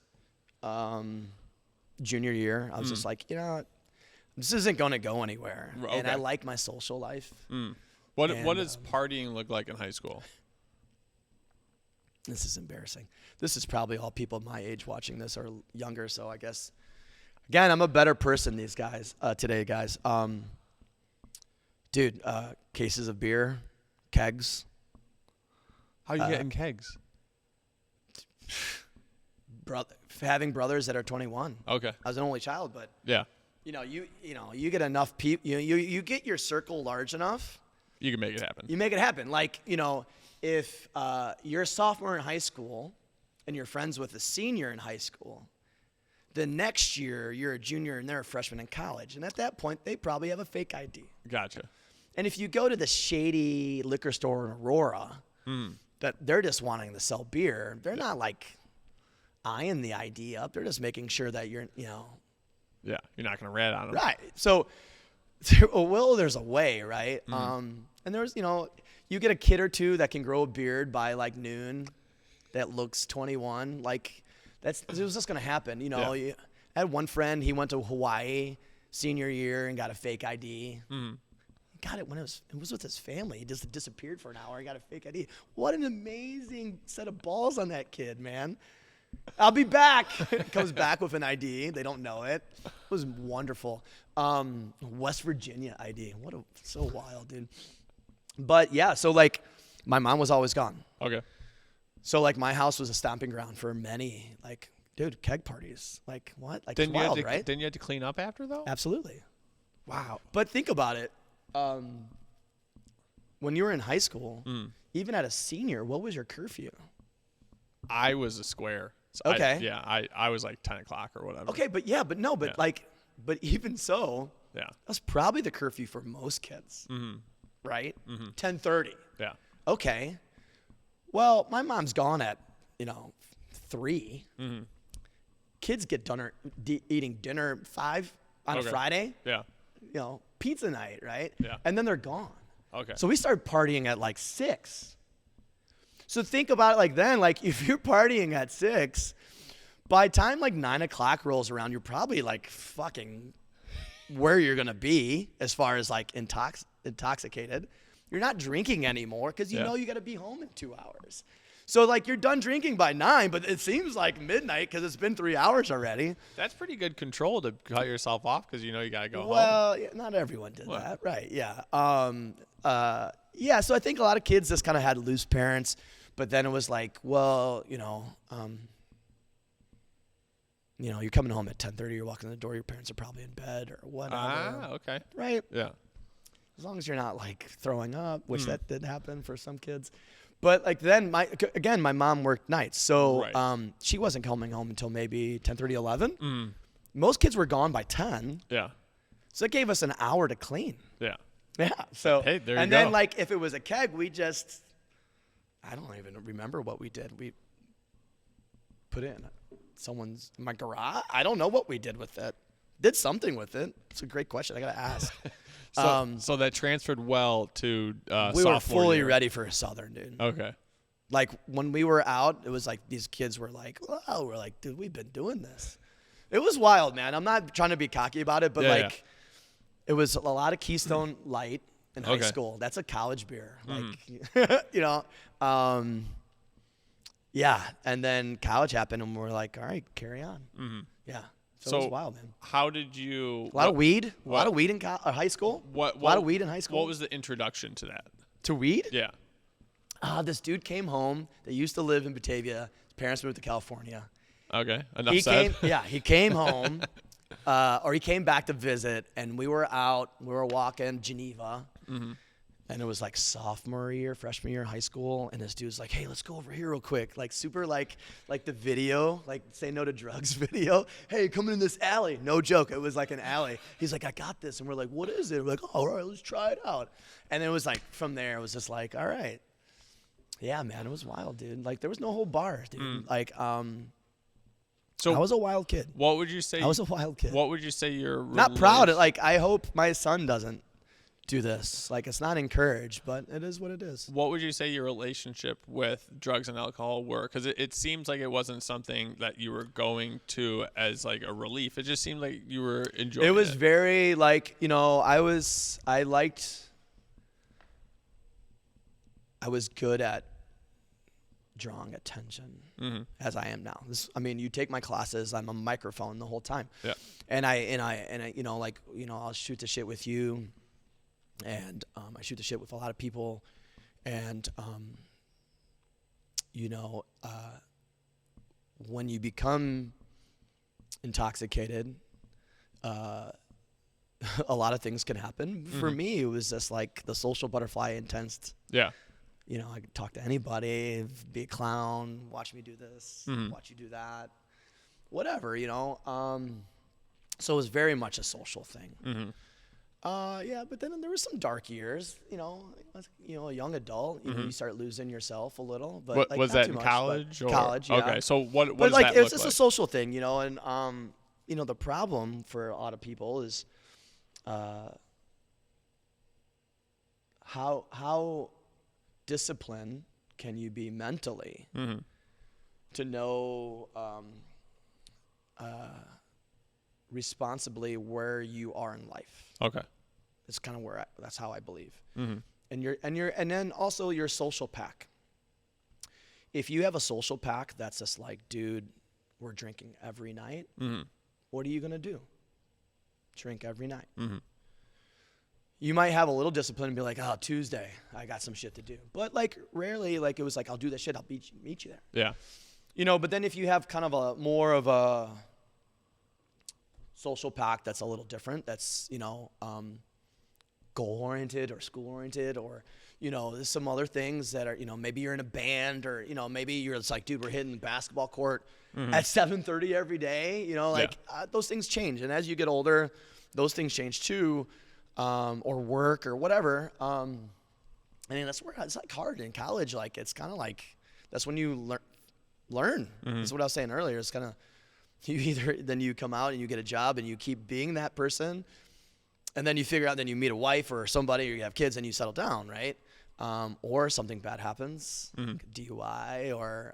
Junior year, I was just like, this isn't going to go anywhere, and I like my social life.
What does partying look like in high school?
This is embarrassing. This is probably all people my age watching this or younger, so I guess. Again, I'm a better person today, guys. Dude, cases of beer, kegs.
How are you getting kegs?
Having brothers that are 21.
Okay.
I was an only child, but
yeah.
You get enough people. You get your circle large enough.
You can make it happen.
You make it happen. Like if you're a sophomore in high school and you're friends with a senior in high school. The next year, you're a junior and they're a freshman in college. And at that point, they probably have a fake ID.
Gotcha.
And if you go to the shady liquor store in Aurora, that they're just wanting to sell beer, they're not like eyeing the ID up. They're just making sure that you're,
Yeah, you're not going to rat on them.
Right. So, there's a way, right? And there's, you get a kid or two that can grow a beard by like noon that looks 21. Like, it was just going to happen. I had one friend, he went to Hawaii senior year and got a fake ID. He got it when it was with his family. He just disappeared for an hour. He got a fake ID. What an amazing set of balls on that kid, man. I'll be back. Comes back with an ID. They don't know it. It was wonderful. West Virginia ID. So wild, dude. But yeah, so like my mom was always gone.
Okay.
So, like, my house was a stomping ground for many, like, dude, keg parties. Like, what? Like, it's wild, right?
Didn't you have to clean up after, though?
Absolutely.
Wow.
But think about it. When you were in high school, even at a senior, what was your curfew?
I was a square. So
okay.
I was like 10 o'clock or whatever.
Okay, but even so, that's probably the curfew for most kids, right? 10:30.
Yeah.
Okay. Well, my mom's gone at, 3. Kids get done eating dinner 5 on a Friday.
Yeah.
Pizza night, right?
Yeah.
And then they're gone.
Okay.
So we started partying at like 6. So think about it like then, like if you're partying at 6, by the time like 9 o'clock rolls around, you're probably like fucking where you're going to be as far as like intoxicated. You're not drinking anymore because you know you got to be home in 2 hours. So, like, you're done drinking by 9, but it seems like midnight because it's been 3 hours already.
That's pretty good control to cut yourself off because you know you got to go home.
Well, not everyone did that. Right, yeah. So I think a lot of kids just kind of had loose parents, but then it was like, well, you're coming home at 10:30, you're walking in the door, your parents are probably in bed or whatever.
Ah, okay.
Right?
Yeah.
As long as you're not like throwing up, which that did happen for some kids. But like then my mom worked nights. So she wasn't coming home until maybe 10:30, 11. Most kids were gone by 10.
Yeah.
So it gave us an hour to clean.
Yeah.
Yeah. So
hey, there you
and
go.
then like if it was a keg, I don't even remember what we did. We put it in my garage. I don't know what we did with it. Did something with it. It's a great question. I got to ask.
So that transferred well to
we were fully
year.
ready for a Southern, dude.
Okay.
Like when we were out, it was like these kids were like, "Wow," we're like, "Dude, we've been doing this." It was wild, man. I'm not trying to be cocky about it, but it was a lot of Keystone Light in high school. That's a college beer, like yeah. And then college happened, and we're like, "All right, carry on." Yeah. So it was wild, man.
How did you?
A lot of weed. A lot of weed in high school. A lot of weed in high school.
What was the introduction to that?
To weed?
Yeah.
This dude came home. They used to live in Batavia. His parents moved to California.
Okay. Enough said.
He came home, or he came back to visit, and we were out. We were walking Geneva, And it was like sophomore year, freshman year in high school. And this dude's like, hey, let's go over here real quick. Like super like the video, like Say No to Drugs video. Hey, come in this alley. No joke. It was like an alley. He's like, I got this. And we're like, what is it? We're like, oh, all right, let's try it out. And it was like, from there, it was just like, all right. Yeah, man, it was wild, dude. Like there was no whole bar, dude. Like, so I was a wild kid.
What would you say?
I was a wild kid.
What would you say you're
not proud of? Like, I hope my son doesn't do this. Like, it's not encouraged, but it is what it is.
What would you say your relationship with drugs and alcohol were? Because it seems like it wasn't something that you were going to as like a relief. It just seemed like you were enjoying it.
It was very like, you know, I was good at drawing attention as I am now. I mean, you take my classes, I'm a microphone the whole time.
Yeah.
And I, you know, like, you know, I'll shoot the shit with you. And I shoot the shit with a lot of people, and you know, when you become intoxicated, a lot of things can happen. For me, it was just like the social butterfly intense.
Yeah.
You know, I could talk to anybody, be a clown, watch me do this, watch you do that, whatever. You know, so it was very much a social thing. Yeah, but then there was some dark years, you know, a young adult, you know, you start losing yourself a little, but
what,
like,
was
not
that
too
in
much,
college? Or?
College, yeah.
Okay. So what
but
does
like,
that
it
look
was just
like?
a social thing, you know, and, you know, the problem for a lot of people is, how disciplined can you be mentally to know, responsibly where you are in life.
Okay.
It's kind of that's how I believe. And then also your social pack. If you have a social pack that's just like, dude, we're drinking every night. What are you going to do? Drink every night. You might have a little discipline and be like, oh, Tuesday, I got some shit to do. But like rarely, like it was like, I'll do this shit. I'll meet you there.
Yeah.
You know, but then if you have kind of more of a social pack that's a little different, that's, you know, goal-oriented or school-oriented, or, you know, there's some other things that are, you know, maybe you're in a band, or, you know, maybe you're just like, dude, we're hitting the basketball court at 7:30 every day, you know, like those things change. And as you get older, those things change too, or work or whatever. I mean, that's where it's like hard in college. Like, it's kind of like, that's when you learn. That's what I was saying earlier. It's kind of, then you come out and you get a job and you keep being that person, and then you figure out, then you meet a wife or somebody, or you have kids and you settle down, right? Or something bad happens, like a DUI, or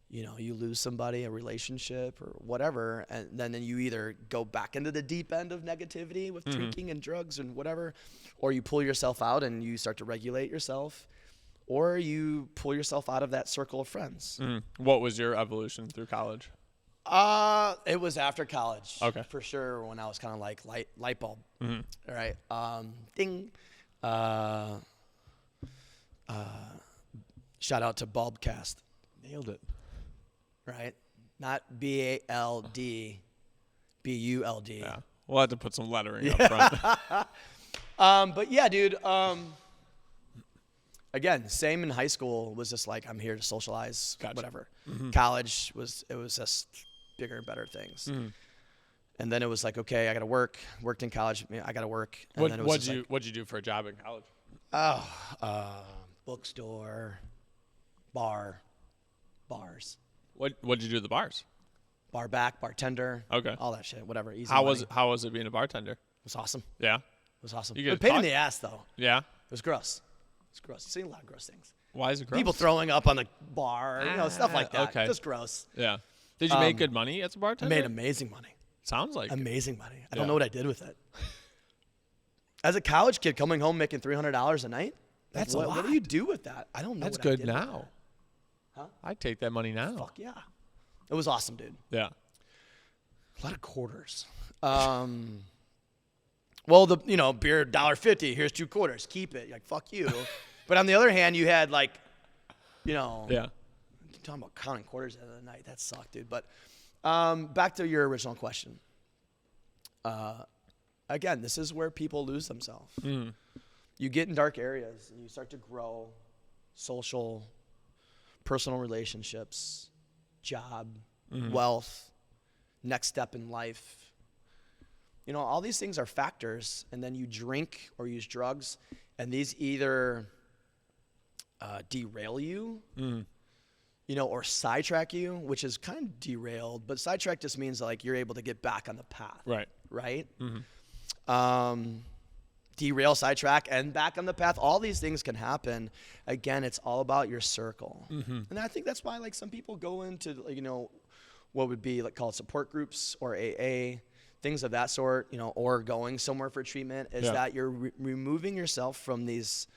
you know, you lose somebody, a relationship or whatever, and then you either go back into the deep end of negativity with drinking and drugs and whatever, or you pull yourself out and you start to regulate yourself, or you pull yourself out of that circle of friends.
What was your evolution through college?
It was after college.
Okay.
For sure, when I was kind of like light bulb. All right. Ding. Shout out to Bulbcast.
Nailed it.
Right? Not BALD, BULD.
Yeah. We'll have to put some lettering up front.
But yeah, dude. Again, same in high school. Was just like, I'm here to socialize, whatever. College was just bigger and better things. And then it was like, okay, I got to work. Worked in college. I got to work. And then it was
what'd you do for a job in college?
Bookstore, bars.
What'd you do at the bars?
Bar back, bartender.
Okay.
All that shit, whatever. Easy
How
money.
was it being a bartender?
It was awesome.
Yeah.
It was awesome.
You
It
get
was a pain in
taught-
the ass, though.
Yeah.
It was gross. It's gross. I've seen a lot of gross things.
Why is it gross?
People throwing up on the bar, you know, stuff like that.
Okay.
Just gross.
Yeah. Did you make good money as a
I
bartender?
made amazing money.
Sounds like
Amazing money. I
Yeah.
don't know what I did with it. As a college kid coming home making $300 a night,
That's
like,
a
what
lot.
do you do with that? I don't know.
That's
what I
good
did with
now.
it. Huh?
I'd take that money now.
Fuck yeah. It was awesome, dude.
Yeah.
A lot of quarters. Well, beer $1.50. Here's 2 quarters. Keep it. Like, fuck you. But on the other hand, you had like,
Yeah.
you're talking about counting quarters at the end of the night. That sucked, dude. But back to your original question. Again, this is where people lose themselves. you get in dark areas and you start to grow social, personal relationships, job, wealth, next step in life. You know, all these things are factors, and then you drink or use drugs, and these either derail you, you know, or sidetrack you, which is kind of derailed, but sidetrack just means like you're able to get back on the path. Right? Derail, sidetrack, and back on the path. All these things can happen. Again, it's all about your circle. And I think that's why like some people go into, you know, what would be like called support groups or AA, things of that sort, you know, or going somewhere for treatment, is that you're removing yourself from these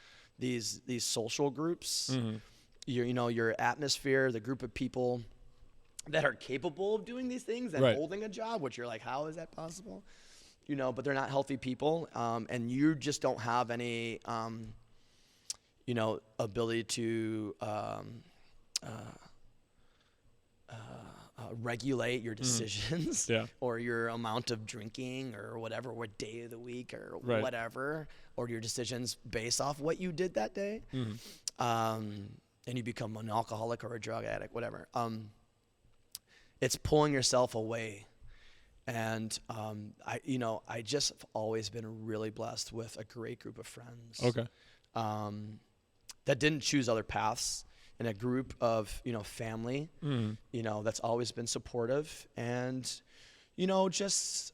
social groups, you know, your atmosphere, the group of people that are capable of doing these things and holding a job, which you're like, how is that possible? You know, but they're not healthy people, and you just don't have any, you know, ability to regulate your decisions or your amount of drinking or whatever, what day of the week or whatever, or your decisions based off what you did that day. And you become an alcoholic or a drug addict, whatever. It's pulling yourself away. And I just have always been really blessed with a great group of friends. That didn't choose other paths, and a group of, you know, family, you know, that's always been supportive. And, you know, just,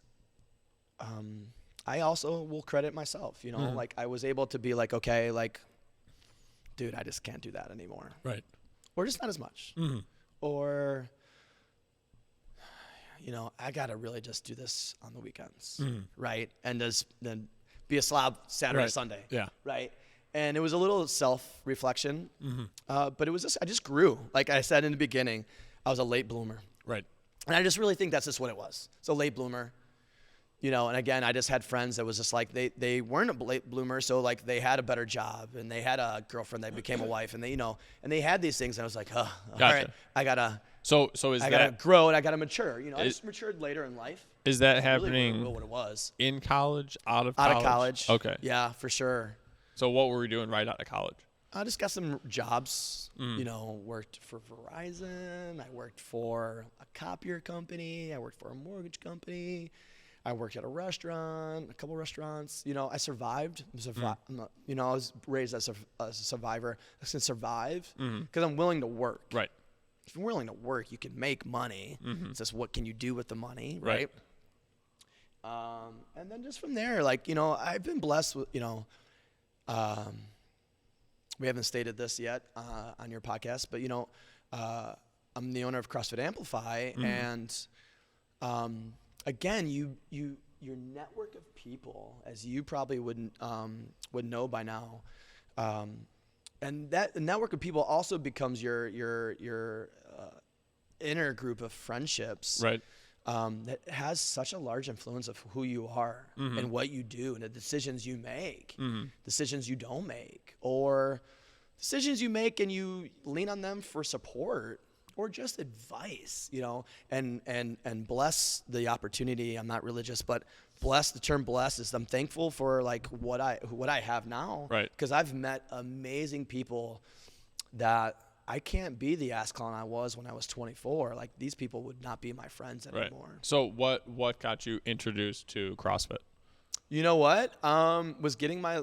I also will credit myself, you know, like I was able to be like, okay, like, dude, I just can't do that anymore. Or just not as much. Or, you know, I got to really just do this on the weekends. Right. And then be a slob Saturday, Sunday. Right. And it was a little self-reflection, but it was just, I just grew. Like I said in the beginning, I was a late bloomer. And I just really think that's just what it was. It's a late bloomer, you know, and again, I just had friends that was just like, they weren't a late bloomer. So like they had a better job and they had a girlfriend that became a wife, and they, you know, and they had these things. And I was like, all right, I gotta grow and I gotta mature. You know, I just matured later in life.
Is that happening
really what it was.
In college, out of college?
Out of college.
Okay.
Yeah, for sure.
So what were we doing right out of college?
I just got some jobs, you know, worked for Verizon. I worked for a copier company. I worked for a mortgage company. I worked at a restaurant, a couple restaurants. You know, I survived. You know, I was raised as a survivor. I can survive because I'm willing to work. If you're willing to work, you can make money. It's just what can you do with the money, right? And then just from there, like, you know, I've been blessed with, you know, we haven't stated this yet on your podcast, but, you know, I'm the owner of CrossFit Amplify, and again, your network of people, as you probably would know by now, and that network of people also becomes your inner group of friendships, that has such a large influence of who you are and what you do and the decisions you make, decisions you don't make, or decisions you make and you lean on them for support or just advice, you know, and bless the opportunity. I'm not religious, but the term blessed is I'm thankful for like what I have now, because I've met amazing people that I can't be the ass clown I was when I was 24. Like, these people would not be my friends anymore. So
what got you introduced to CrossFit?
You know what? Was getting my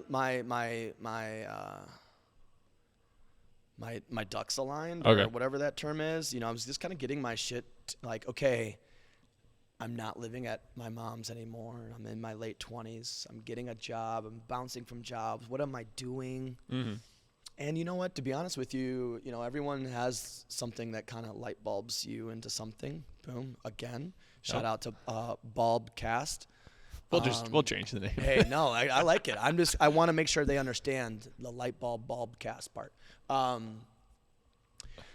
ducks aligned, or whatever that term is. You know, I was just kind of getting my shit like, okay, I'm not living at my mom's anymore. I'm in my late 20s. I'm getting a job. I'm bouncing from jobs. What am I doing? And you know what? To be honest with you, you know, everyone has something that kind of light bulbs you into something. Boom. Again, shout out to Bulb Cast.
We'll change the name.
Hey, no, I like it. I want to make sure they understand the Bulb Cast part.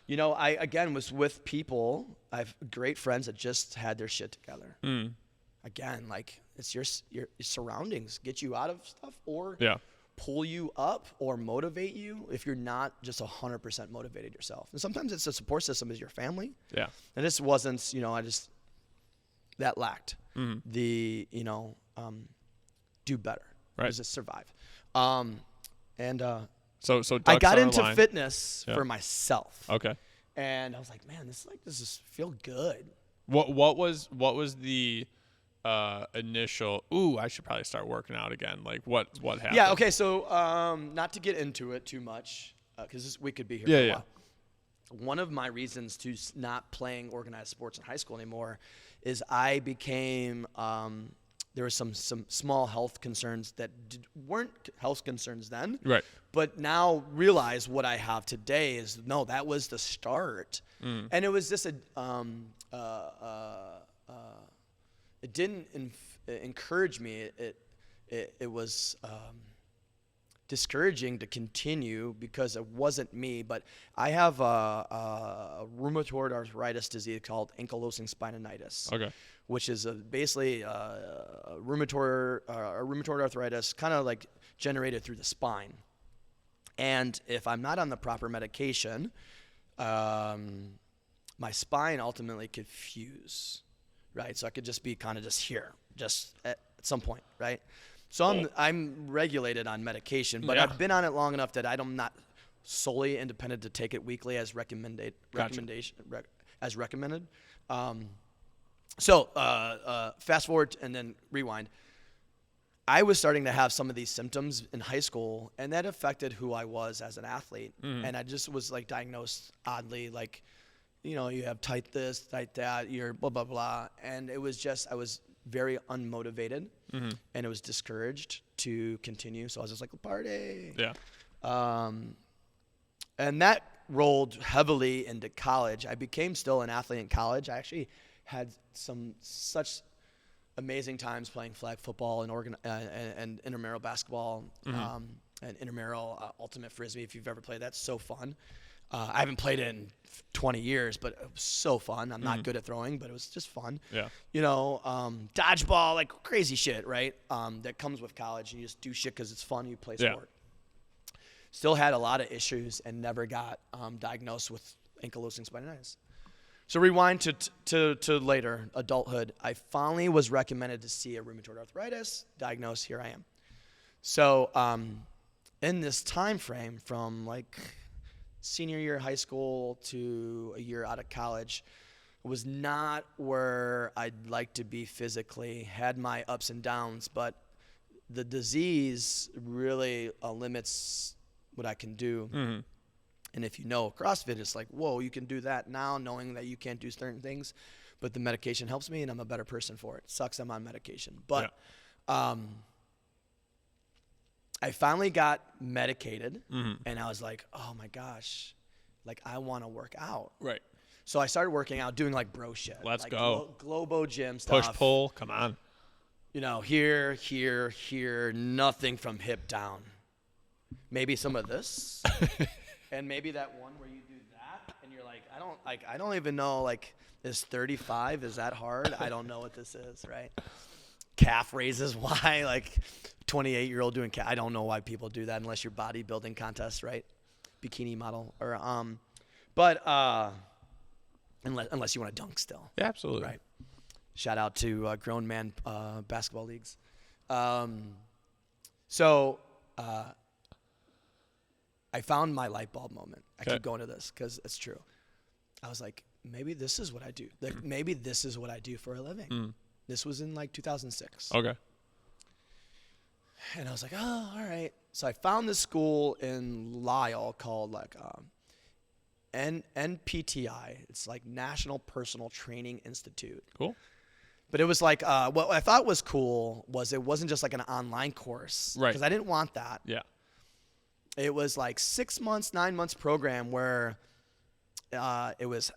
You know, I again was with people. I have great friends that just had their shit together. Again, like, it's your surroundings get you out of stuff, or pull you up or motivate you if you're not just 100% motivated yourself. And sometimes it's a support system is your family. And this wasn't, you know, that lacked the, you know, do better. Just survive. And
so
I got into fitness for myself.
Okay.
And I was like, man, this just feel good.
What was the initial? Ooh, I should probably start working out again. Like what happened?
Yeah. Okay. So not to get into it too much, because we could be here for a while. One of my reasons to not playing organized sports in high school anymore is I became there were some small health concerns that weren't health concerns then.
Right.
But now realize what I have today is no, that was the start. And it was just it didn't encourage me. It was discouraging to continue because it wasn't me. But I have a rheumatoid arthritis disease called ankylosing spondylitis.
Okay.
Which is basically rheumatoid arthritis, kind of like generated through the spine. And if I'm not on the proper medication, my spine ultimately could fuse, right? So I could just be kind of just here, just at some point, right? So I'm regulated on medication, but I've been on it long enough that I'm not solely independent to take it weekly as recommended. So fast forward and then rewind. I was starting to have some of these symptoms in high school, and that affected who I was as an athlete. And I just was like diagnosed oddly, like, you know, you have tight this, tight that, you're blah, blah, blah. And it was just, I was very unmotivated and it was discouraged to continue. So I was just like, party.
Yeah.
And that rolled heavily into college. I became still an athlete in college. I actually had such amazing times playing flag football and intramural basketball and intramural ultimate frisbee. If you've ever played, that's so fun. I haven't played it in 20 years, but it was so fun. I'm not good at throwing, but it was just fun.
Yeah.
You know, dodgeball, like crazy shit, right? That comes with college. And you just do shit because it's fun. You play sport. Still had a lot of issues and never got diagnosed with ankylosing spondylitis. So rewind to later, adulthood. I finally was recommended to see a rheumatoid arthritis, diagnosed, here I am. So in this time frame from like senior year of high school to a year out of college, was not where I'd like to be physically, had my ups and downs, but the disease really limits what I can do. And if you know CrossFit, it's like, whoa, you can do that now, knowing that you can't do certain things. But the medication helps me, and I'm a better person for it. Sucks I'm on medication. But I finally got medicated, and I was like, oh, my gosh, like, I want to work out.
Right.
So I started working out, doing, like, bro shit.
Let's go.
Globo gym stuff.
Push, pull, come on.
You know, here, nothing from hip down. Maybe some of this. And maybe that one where you do that, and you're like, I don't even know, like, is 35, is that hard? I don't know what this is, right? Calf raises, why? Like, 28-year-old doing calf. I don't know why people do that unless you're bodybuilding contests, right? Bikini model, or but unless you want to dunk still.
Yeah, absolutely.
Right. Shout out to grown man basketball leagues. So I found my light bulb moment. I keep going to this because it's true. I was like, maybe this is what I do. Like, maybe this is what I do for a living. This was in like 2006.
Okay.
And I was like, oh, all right. So I found this school in Lisle called like NPTI. It's like National Personal Training Institute.
Cool.
But it was like, what I thought was cool was it wasn't just like an online course.
Right.
Because I didn't want that.
Yeah.
It was like 6 months, 9 months program where it was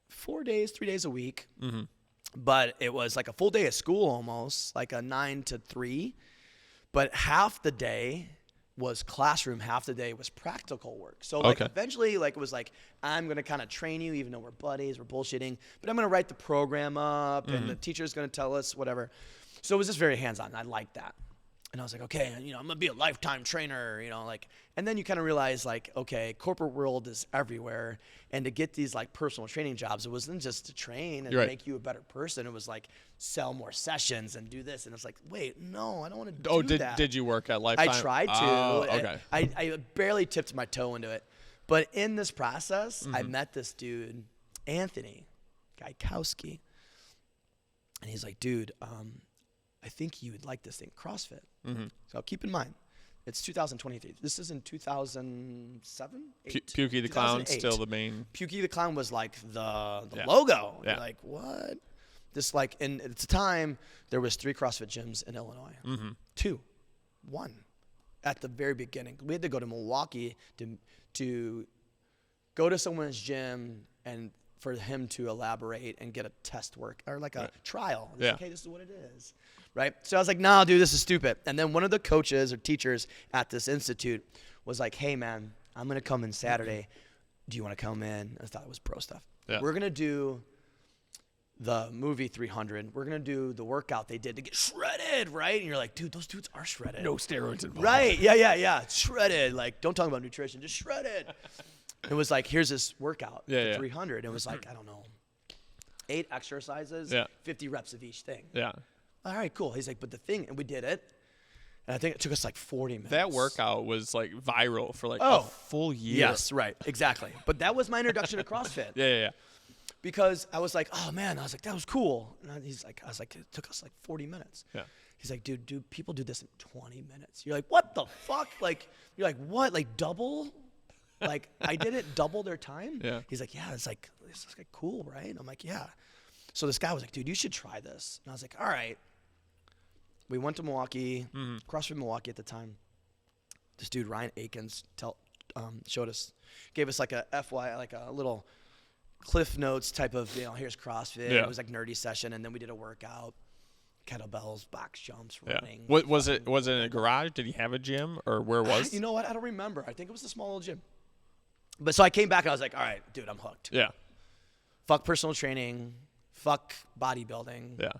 4 days, 3 days a week. But it was like a full day of school almost, like a 9 to 3. But half the day was classroom, half the day was practical work. So like eventually like it was like, I'm going to kind of train you even though we're buddies, we're bullshitting. But I'm going to write the program up and the teacher's going to tell us whatever. So it was just very hands-on. I liked that. And I was like, okay, I'm going to be a lifetime trainer, like, and then you kind of realize like, okay, corporate world is everywhere. And to get these like personal training jobs, it wasn't just to train and make you a better person. It was like sell more sessions and do this. And it's like, wait, no, I don't want to do that.
Did you work at Lifetime?
I tried to.
Oh, okay.
I barely tipped my toe into it. But in this process, I met this dude, Anthony Gaikowski. And he's like, dude, I think you would like this thing, CrossFit. So keep in mind, it's 2023. This is in 2007, 8?
Pukey the Clown still the main.
Pukey the Clown was like the logo.
Yeah.
You're like, what? This like, and at the time, there was 3 CrossFit gyms in Illinois. 2. 1. At the very beginning. We had to go to Milwaukee to go to someone's gym and for him to elaborate and get a test work or like a trial. It's like, hey, this is what it is. Right? So I was like, nah, dude, this is stupid. And then one of the coaches or teachers at this institute was like, hey, man, I'm going to come in Saturday. Do you want to come in? I thought it was pro stuff. Yeah. We're going to do the movie 300. We're going to do the workout they did to get shredded, right? And you're like, dude, those dudes are shredded.
No steroids involved.
Right. Yeah. Shredded. Like, don't talk about nutrition. Just shredded. It was like, here's this workout for 300. It was like, I don't know, 8 exercises, 50 reps of each thing.
Yeah.
All right, cool. He's like, but the thing, and we did it, and I think it took us like 40 minutes.
That workout was like viral for like a full year.
Yes, right, exactly. But that was my introduction to CrossFit.
Yeah.
Because I was like, oh man, I was like, that was cool. And I was like, it took us like 40 minutes.
Yeah.
He's like, dude, people do this in 20 minutes. You're like, what the fuck? Like, you're like, what? Like double? Like I did it double their time?
Yeah.
He's like, yeah, it's like cool, right? And I'm like, yeah. So this guy was like, dude, you should try this. And I was like, all right. We went to Milwaukee, CrossFit Milwaukee at the time. This dude, Ryan Akins, gave us like a FY, like a little Cliff Notes type of, here's CrossFit.
Yeah.
It was like nerdy session, and then we did a workout, kettlebells, box jumps, running.
What was it? Was it in a garage? Did he have a gym, or where was?
You know what? I don't remember. I think it was a small little gym. But so I came back and I was like, all right, dude, I'm hooked.
Yeah.
Fuck personal training. Fuck bodybuilding.
Yeah.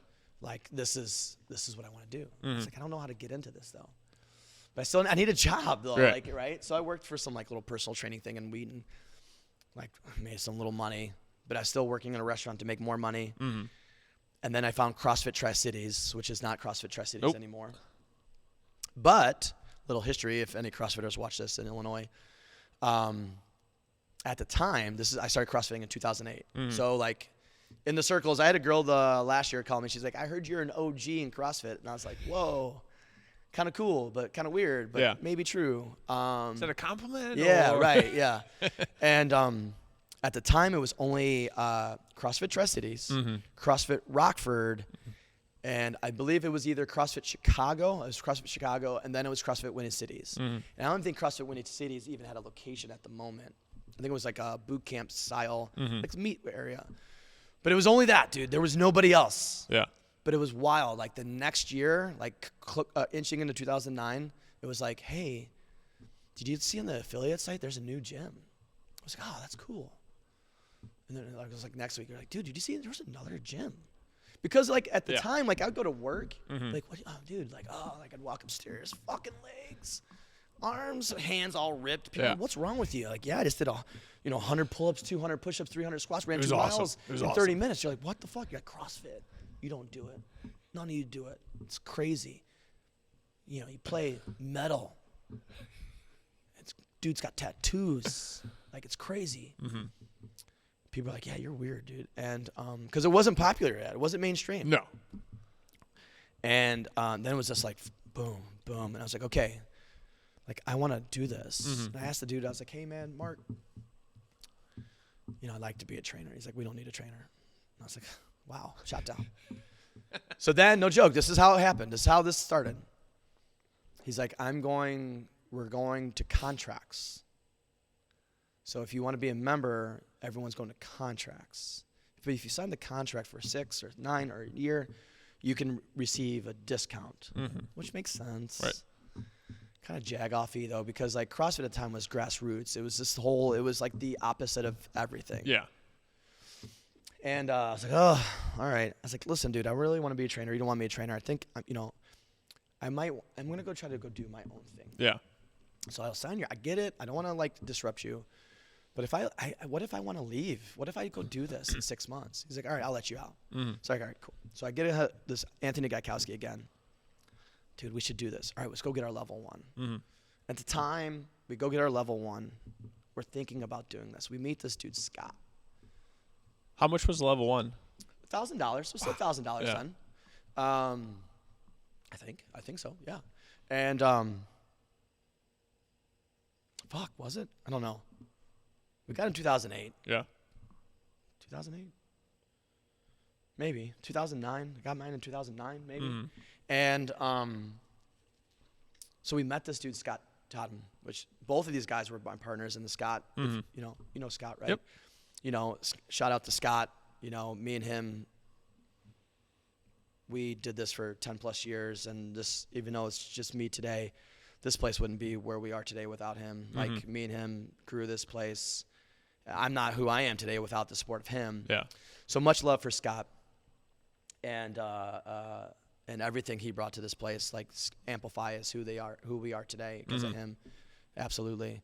Like this is what I want to do. It's like I don't know how to get into this though, but I need a job though. Right. Right. So I worked for some like little personal training thing in Wheaton, like made some little money, but I was still working in a restaurant to make more money. And then I found CrossFit Tri-Cities, which is not CrossFit Tri-Cities anymore. But little history, if any CrossFitters watch this in Illinois, at the time, I started CrossFitting in 2008. So like. In the circles, I had a girl last year call me. She's like, I heard you're an OG in CrossFit. And I was like, whoa, kind of cool, but kind of weird, but maybe true.
Is that a compliment?
Yeah, right, yeah. And at the time, it was only CrossFit Tri-Cities, CrossFit Rockford, and I believe it was either CrossFit Chicago. It was CrossFit Chicago, and then it was CrossFit Winning Cities. And I don't think CrossFit Winning Cities even had a location at the moment. I think it was like a boot camp style, like meet area. But it was only that, dude. There was nobody else.
Yeah.
But it was wild. Like the next year, like inching into 2009, it was like, hey, did you see on the affiliate site, there's a new gym? I was like, oh, that's cool. And then it was like next week, you're like, dude, did you see there's another gym? Because like at the time, like I would go to work, like, what, oh, dude, like, like I'd walk upstairs, fucking legs, arms, hands all ripped. People, what's wrong with you? Like, I just did 100 pull-ups, 200 push-ups, 300 squats, ran 2 miles in 30 minutes. You're like, what the fuck? You're like, CrossFit. You don't do it. None of you do it. It's crazy. You play metal. Dude's got tattoos. Like, it's crazy. People are like, yeah, you're weird, dude. And because it wasn't popular yet. It wasn't mainstream.
No.
And then it was just like, boom, boom. And I was like, okay. Like, I want to do this. And I asked the dude, I was like, hey, man, Mark, I'd like to be a trainer. He's like, we don't need a trainer. And I was like, wow, shot down. So then, no joke, this is how it happened. This is how this started. He's like, we're going to contracts. So if you want to be a member, everyone's going to contracts. But if you sign the contract for 6 or 9 or a year, you can receive a discount, which makes sense.
Right.
Kind of jag-offy though, because like CrossFit at the time was grassroots. It was it was like the opposite of everything.
Yeah.
And I was like, oh, all right. I was like, listen, dude, I really want to be a trainer. You don't want me a trainer. I think, I'm going to go try to go do my own thing.
Yeah.
So I'll sign you. I get it. I don't want to like disrupt you. But what if I want to leave? What if I go do this in 6 months? He's like, all right, I'll let you out. So I'm like, all right, cool. So I get this Anthony Gaikowski again. Dude, we should do this. All right, let's go get our level 1. At the time, we go get our level 1. We're thinking about doing this. We meet this dude, Scott.
How much was level 1?
$1,000. So $1,000 then. I think so. Yeah. And fuck, was it? I don't know. We got in 2008.
Yeah.
2008. Maybe 2009. I got mine in 2009. Maybe. And so we met this dude, Scott Todden, which both of these guys were my partners in the Scott. You know Scott, right?
Yep.
Shout out to Scott. Me and him. We did this for 10 plus years, and this, even though it's just me today, this place wouldn't be where we are today without him. Like, me and him grew this place. I'm not who I am today without the support of him.
Yeah.
So much love for Scott and everything he brought to this place, like amplify us who we are today because of him. Absolutely.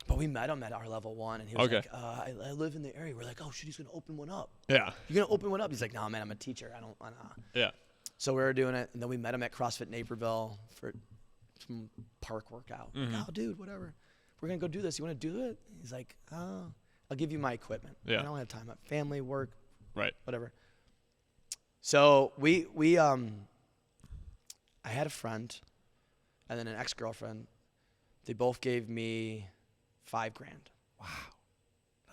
But we met him at our level 1, and he was like, I live in the area. We're like, oh, shit, he's going to open one up.
Yeah.
You're going to open one up? He's like, no, man, I'm a teacher. I don't want to.
Yeah.
So we were doing it, and then we met him at CrossFit Naperville for some park workout. Like, oh, dude, whatever. We're going to go do this. You want to do it? He's like, oh, I'll give you my equipment.
Yeah.
I don't have time. Family, work,
right,
whatever. So I had a friend and then an ex-girlfriend. They both gave me $5,000.
Wow.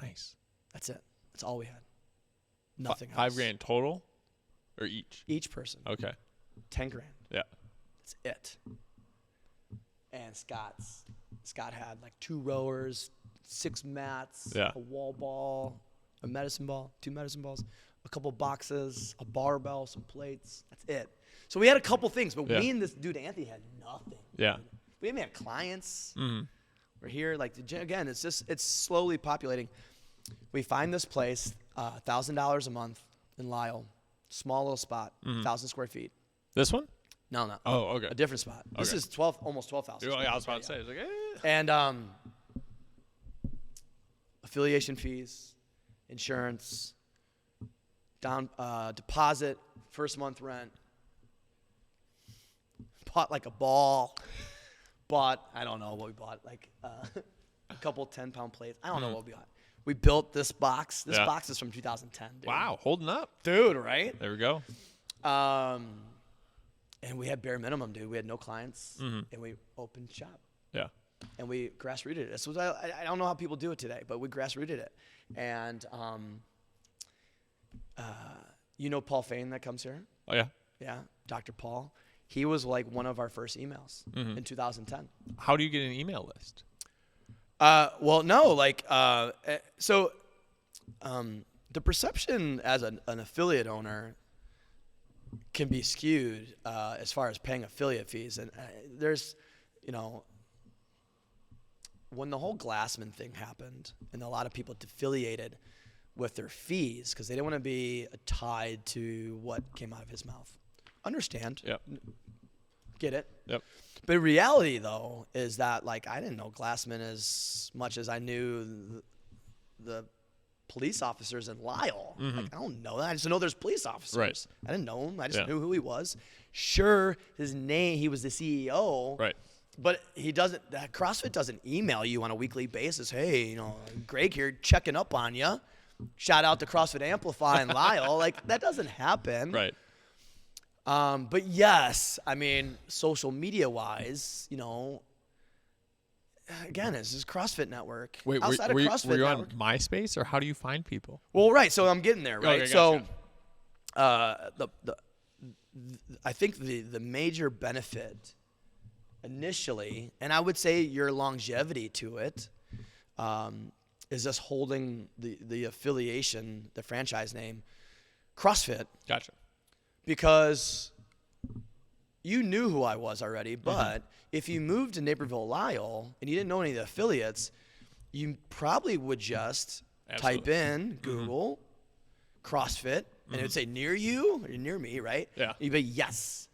Nice.
That's it. That's all we had. Nothing else.
$5,000 total or each?
Each person.
Okay.
$10,000.
Yeah.
That's it. And Scott had like 2 rowers, 6 mats, a wall ball, a medicine ball, 2 medicine balls, a couple boxes, a barbell, some plates. That's it. So we had a couple things, but me and this dude Anthony had nothing.
Yeah.
We didn't have clients. We're here, like, again, it's slowly populating. We find this place, $1,000 a month in Lisle, small little spot, 1,000 square feet.
This one?
No.
Oh, okay.
A different spot. Okay. This is almost 12,000.
I was about to say. I was like,
And affiliation fees, insurance, deposit, first month rent. Bought like a ball. I don't know what we bought, like a couple 10-pound plates. I don't know what we bought. We built this box. This box is from 2010, dude.
Wow, holding up.
Dude, right?
There we go.
And we had bare minimum, dude. We had no clients, and we opened shop.
Yeah.
And we grassrooted it. This was, I don't know how people do it today, but we grassrooted it. And Paul Fain that comes here?
Oh, yeah?
Yeah, Dr. Paul. He was like one of our first emails in 2010.
How do you get an email list?
Well, no, like, so the perception as an affiliate owner can be skewed as far as paying affiliate fees. And there's, when the whole Glassman thing happened and a lot of people affiliated with their fees because they didn't want to be tied to what came out of his mouth. Understand.
Yep.
Get it.
Yep.
But reality, though, is that, like, I didn't know Glassman as much as I knew the police officers in Lisle. Like, I don't know that. I just know there's police officers.
Right.
I didn't know him. I just knew who he was. Sure, his name, he was the CEO.
Right.
But CrossFit doesn't email you on a weekly basis. Hey, Greg here checking up on you. Shout out to CrossFit Amplify in Lisle. Like, that doesn't happen.
Right.
But yes, I mean, social media wise, again, it's this CrossFit network.
Wait,
outside
were
of CrossFit
you
network,
on MySpace, or how do you find people?
Well, right. So I'm getting there, right?
Okay,
so,
gotcha.
I think the major benefit initially, and I would say your longevity to it, is just holding the affiliation, the franchise name, CrossFit.
Gotcha.
Because you knew who I was already, but if you moved to Naperville, Lisle, and you didn't know any of the affiliates, you probably would just type in Google CrossFit, and it would say near you or near me, right?
Yeah.
You'd be yes.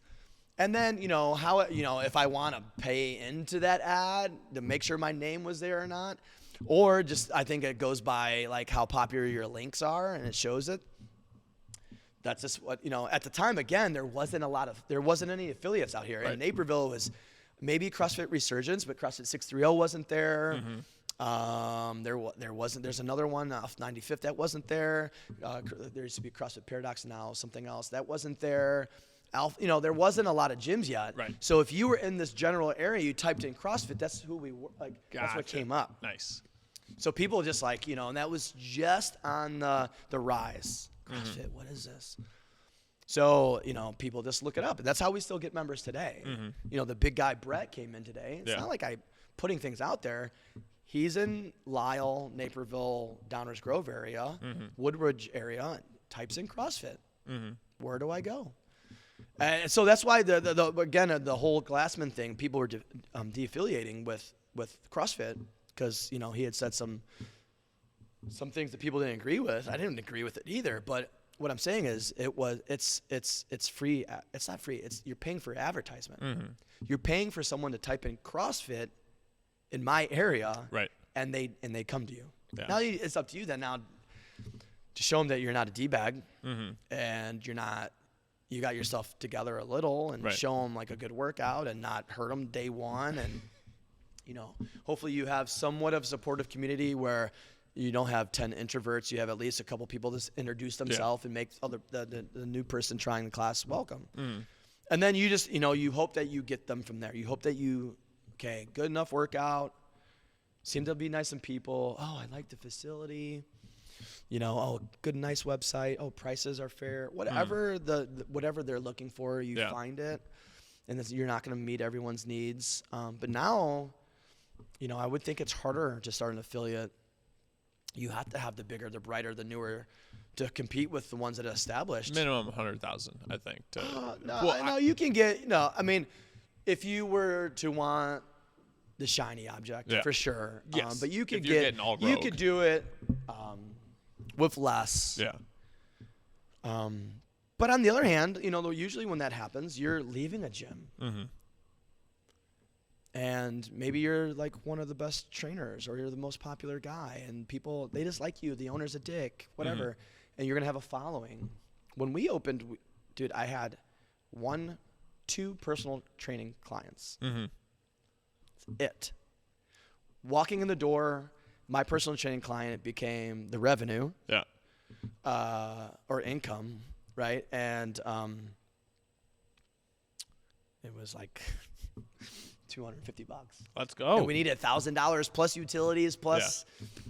And then, if I want to pay into that ad to make sure my name was there or not, or just, I think it goes by like how popular your links are and it shows it. That's just what, at the time, again, there wasn't any affiliates out here. Right. And Naperville was maybe CrossFit Resurgence, but CrossFit 630 wasn't there. There's another one off 95th that wasn't there. There used to be CrossFit Paradox, now something else that wasn't there. There wasn't a lot of gyms yet.
Right.
So if you were in this general area, you typed in CrossFit, that's who we were. Like, That's what came up.
Nice.
So people just like, and that was just on the rise. CrossFit, what is this? So, people just look it up. And that's how we still get members today. The big guy Brett came in today. It's not like I'm putting things out there. He's in Lisle, Naperville, Downers Grove area, Woodbridge area, types in CrossFit. Where do I go? And so that's why the whole Glassman thing, people were de-affiliating with CrossFit because he had said some things that people didn't agree with. I didn't agree with it either. But what I'm saying is, it's free. It's not free. You're paying for advertisement. You're paying for someone to type in CrossFit in my area,
right?
And they come to you.
Yeah.
Now it's up to you then now to show them that you're not a D-bag and you're not. You got yourself together a little and show them like a good workout and not hurt them day one. And, hopefully you have somewhat of a supportive community where you don't have 10 introverts. You have at least a couple people that introduce themselves and make the new person trying the class welcome. And then you just, you hope that you get them from there. You hope that good enough workout, seem to be nice and people. Oh, I like the facility. Good, nice website. Oh, prices are fair. Whatever whatever they're looking for, you find it, and you're not going to meet everyone's needs. But now, I would think it's harder to start an affiliate. You have to have the bigger, the brighter, the newer, to compete with the ones that are established.
Minimum 100,000, I think.
No, you can get. No, I mean, if you were to want the shiny object, for sure.
Yes.
But you could
you
could do it. With less.
Yeah.
But on the other hand, usually when that happens, you're leaving a gym. And maybe you're like one of the best trainers or you're the most popular guy and people, they just like you. The owner's a dick, whatever. And you're going to have a following. When we opened, dude, I had 2 personal training clients. That's it. Walking in the door, my personal training client became the revenue, or income, right? And it was like $250.
Let's go.
And we needed $1,000 plus utilities plus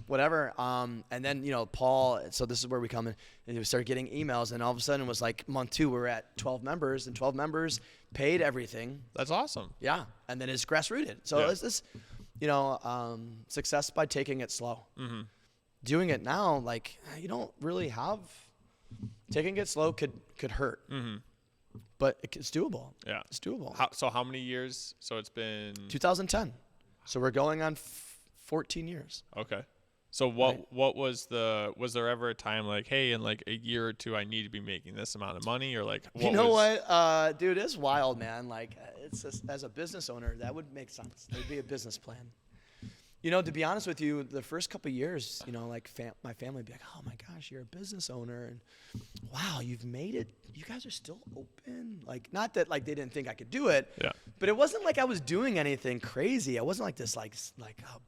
whatever. And then Paul. So this is where we come in, and we started getting emails, and all of a sudden it was like month 2, we're at 12 members, and 12 members paid everything.
That's awesome.
Yeah, and then it's grassrooted. So it's this. Success by taking it slow. Doing it now, like you don't really have. Taking it slow could hurt, but it's doable.
Yeah,
it's doable.
So how many years? So it's been
2010. So we're going on 14 years.
Okay. So what was there ever a time like, hey, in like a year or 2, I need to be making this amount of money, or like,
what, dude, it's wild, man. Like, it's just, as a business owner, that would make sense. There'd be a business plan. To be honest with you, the first couple of years, like my family would be like, oh my gosh, you're a business owner, and wow, you've made it. You guys are still open. Like, not that like they didn't think I could do it, but it wasn't like I was doing anything crazy. I wasn't like this like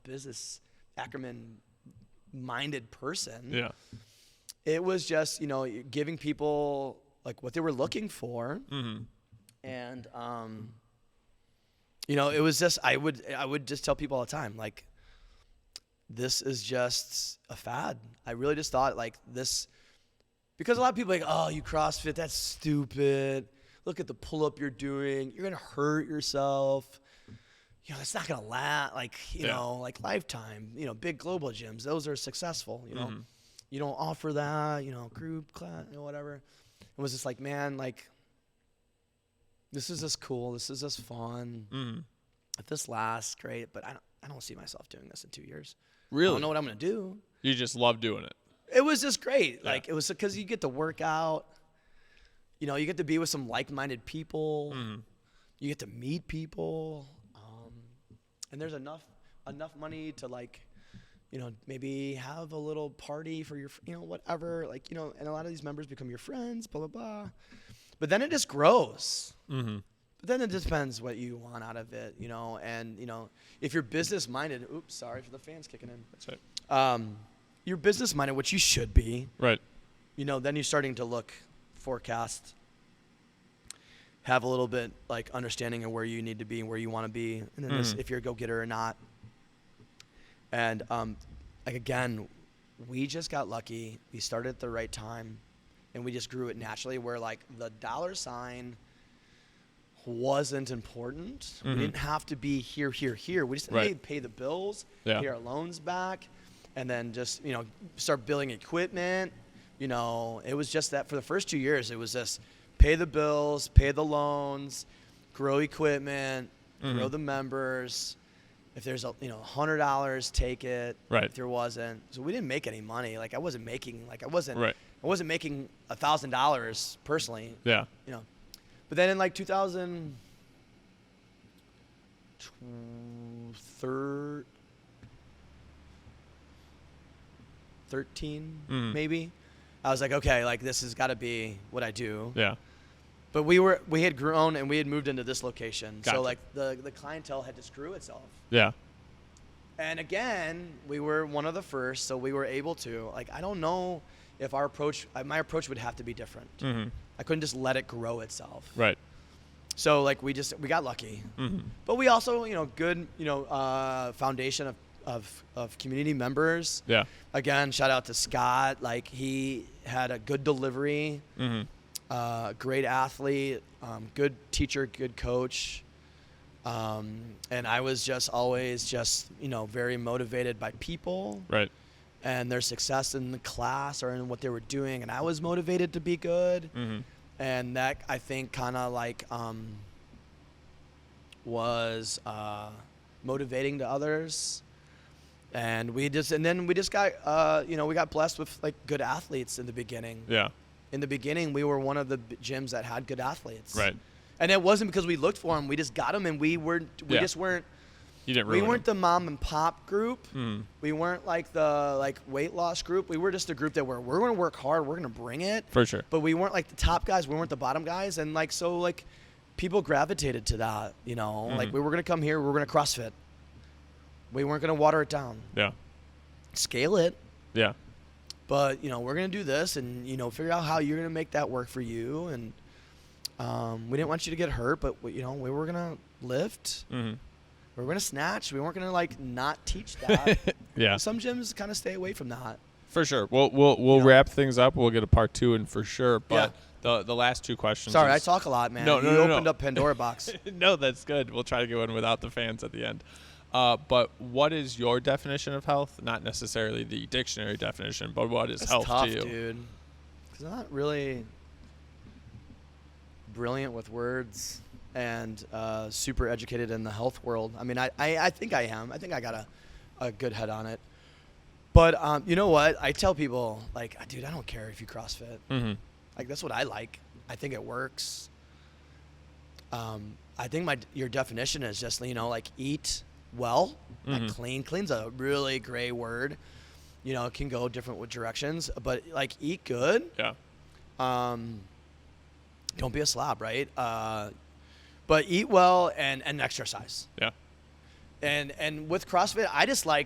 business acumen minded person.
Yeah.
It was just, giving people like what they were looking for. And it was just I would just tell people all the time, like, this is just a fad. I really just thought like this, because a lot of people are like, oh, you CrossFit, that's stupid. Look at the pull-up you're doing. You're going to hurt yourself. It's not going to last, like, like Lifetime, big global gyms. Those are successful, You don't offer that, group class, whatever. It was just like, man, like, this is just cool. This is just fun. If this lasts, great. But I don't see myself doing this in 2 years.
Really?
I don't know what I'm going to do.
You just love doing it.
It was just great. Yeah. Like, it was because you get to work out. You get to be with some like-minded people. you get to meet people, and there's enough money to like, maybe have a little party for your, whatever, like, and a lot of these members become your friends, blah, blah, blah. But then it just grows. Mm-hmm. But then it just depends what you want out of it, and, if you're business minded, oops, sorry for the fans kicking in.
That's right.
You're business minded, which you should be.
Right.
Then you're starting to look, forecast, have a little bit like understanding of where you need to be and where you want to be. And then if you're a go-getter or not. And like, again, we just got lucky. We started at the right time and we just grew it naturally where like the dollar sign wasn't important. We didn't have to be here. We just hey, pay the bills, pay our loans back, and then just, start building equipment. It was just that for the first 2 years, it was just pay the bills, pay the loans, grow equipment, grow the members. If there's $100, take it. Right. If there wasn't, so we didn't make any money. Like I wasn't making $1,000 personally. Yeah. But then in like 2013, maybe, I was like, okay, like this has got to be what I do. Yeah. But we had grown and we had moved into this location. Gotcha. So like the clientele had just grew itself. Yeah. And again, we were one of the first, so we were able to, like, I don't know if my approach would have to be different. I couldn't just let it grow itself. Right. So like we got lucky. But we also, good, foundation of community members. Yeah. Again, shout out to Scott. Like he had a good delivery. Great athlete, good teacher, good coach. And I was just always very motivated by people. Right. And their success in the class or in what they were doing. And I was motivated to be good. And that, I think, kind of like was motivating to others. And we just got, we got blessed with like good athletes in the beginning. Yeah. In the beginning, we were one of the gyms that had good athletes. Right. And it wasn't because we looked for them. We just got them, and we just weren't. You didn't. We weren't the mom and pop group. We weren't like the weight loss group. We were just a group that we're going to work hard. We're going to bring it. For sure. But we weren't like the top guys. We weren't the bottom guys, and so people gravitated to that. Like we were going to come here. We were going to CrossFit. We weren't going to water it down. Yeah. Scale it. Yeah. But, we're going to do this and, figure out how you're going to make that work for you. And we didn't want you to get hurt, but, we were going to lift. We were going to snatch. We weren't going to, not teach that. Yeah. Some gyms kind of stay away from that. For sure. We'll wrap things up. We'll get a part 2 in for sure. But the last 2 questions. Sorry, I talk a lot, man. No, you opened up Pandora box. No, that's good. We'll try to get one without the fans at the end. But what is your definition of health? Not necessarily the dictionary definition, but what is health to you? That's tough, dude. Because I'm not really brilliant with words and super educated in the health world. I mean, I think I am. I think I got a good head on it. But you know what? I tell people, like, dude, I don't care if you CrossFit. Like, that's what I like. I think it works. I think your definition is just, eat well, like clean. Clean's a really gray word. It can go different directions, but eat good. Yeah. Don't be a slob, right? But eat well and exercise. Yeah. And with CrossFit, I just I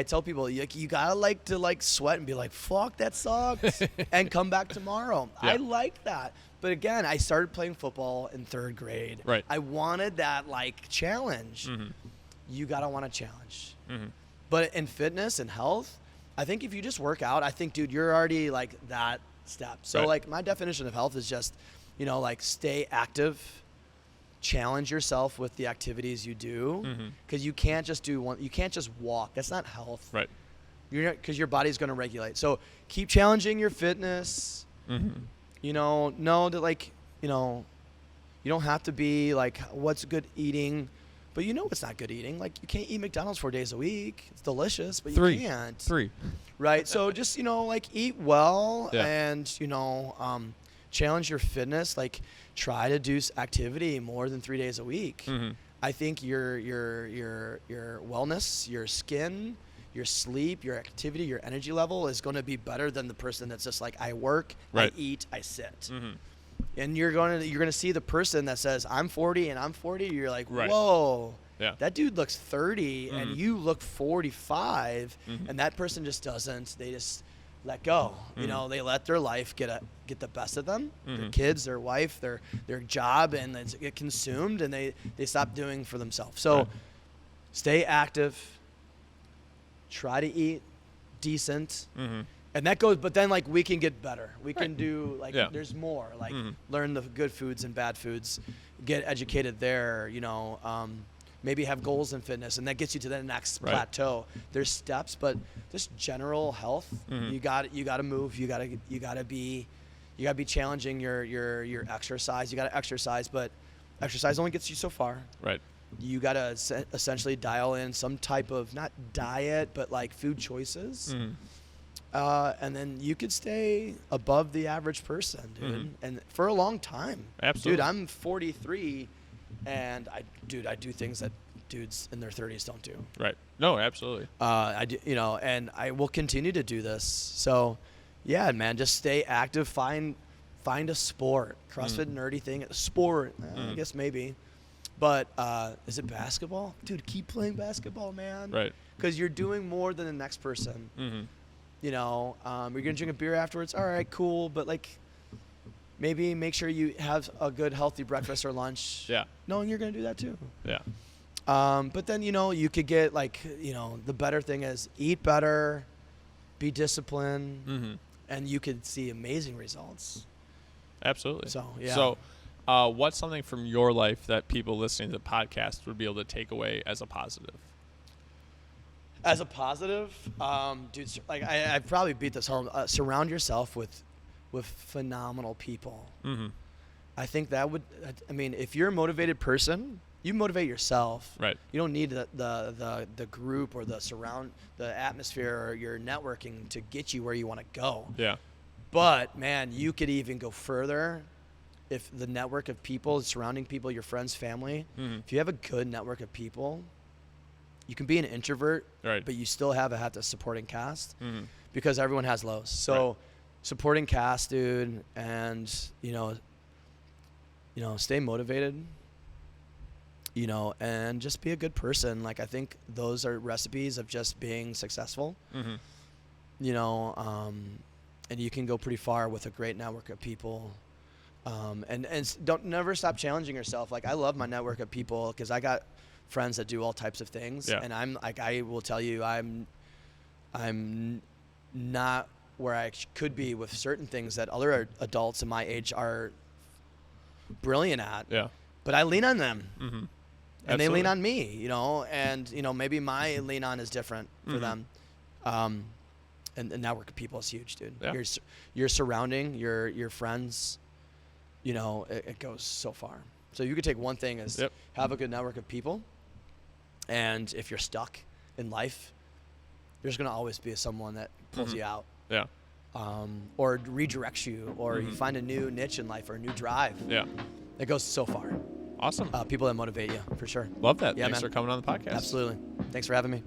tell people you gotta to sweat and be like, fuck, that sucks, and come back tomorrow. Yeah. I like that. But again, I started playing football in 3rd grade. Right. I wanted that challenge. You gotta want a challenge. But in fitness and health, I think if you just work out, I think, dude, you're already that step. So my definition of health is just, stay active, challenge yourself with the activities you do, because you can't just do one. You can't just walk. That's not health. Right. Because your body's gonna regulate. So keep challenging your fitness. Know that you don't have to be what's good eating, but what's not good eating. You can't eat McDonald's 4 days a week. It's delicious, but you can't. Right. So just eat well and challenge your fitness. Like, try to do activity more than 3 days a week.
Mm-hmm.
I think your wellness, your skin, your sleep, your activity, your energy level is going to be better than the person that's just like, I work, I eat, I sit.
Mm-hmm.
And you're gonna see the person that says, I'm 40 and I'm 40. You're like, whoa, that dude looks 30 and you look 45. And that person just doesn't. They just let go. You know, they let their life get the best of them. Their kids, their wife, their job, and they get consumed, and they stop doing for themselves. So stay active. Try to eat decent. And that goes, but then, like, we can get better. We can do, like, there's more. Like, learn the good foods and bad foods. Get educated there, you know. Maybe have goals in fitness, and that gets you to the next plateau. There's steps, but just general health. You got to move. You got to be challenging your exercise. You got to exercise, but exercise only gets you so far.
Right.
You got to essentially dial in some type of, not diet, but like food choices. And then you could stay above the average person, dude. And for a long time.
Absolutely.
Dude, I'm 43, and I do things that dudes in their 30s don't do.
Right. No, absolutely.
I do, you know, and I will continue to do this. So, yeah, man, just stay active. Find a sport. CrossFit nerdy thing. Sport, I guess maybe. But is it basketball? Dude, keep playing basketball, man.
Right.
Because you're doing more than the next person. You know, you're going to drink a beer afterwards. All right, cool. But, like, maybe make sure you have a good, healthy breakfast or lunch.
Yeah.
Knowing you're going to do that, too.
Yeah.
But then, you know, you could get, like, you know, the better thing is eat better, be disciplined, and you could see amazing results.
Absolutely.
So, yeah.
So, what's something from your life that people listening to the podcast would be able to take away as a positive?
As a positive, dude, like I probably beat this home. Surround yourself with phenomenal people. I think that would. I mean, if you're a motivated person, you motivate yourself.
Right. You
don't need the group or the atmosphere or your networking to get you where you want to go.
Yeah.
But man, you could even go further if the network of people, surrounding people, your friends, family. If you have a good network of people. You can be an introvert, but you still have a supporting cast because everyone has lows. So supporting cast, dude, and you know, stay motivated, you know, and just be a good person. Like, I think those are recipes of just being successful, you know, and you can go pretty far with a great network of people. And don't never stop challenging yourself. Like, I love my network of people because I got friends that do all types of things, and I'm like, I will tell you, I'm not where I could be with certain things that other adults in my age are brilliant at. Yeah. But I lean on them, and they lean on me, you know, and you know, maybe my lean on is different for them. And the network of people is huge, dude. Yeah. Your surrounding, your friends, you know, it goes so far. So you could take one thing is have a good network of people. And if you're stuck in life, there's going to always be someone that pulls you out. Yeah. Or redirects you, or you find a new niche in life or a new drive. Yeah. It goes so far.
Awesome.
People that motivate you, for sure.
Love that. Thanks for coming on the podcast.
Absolutely. Thanks for having me.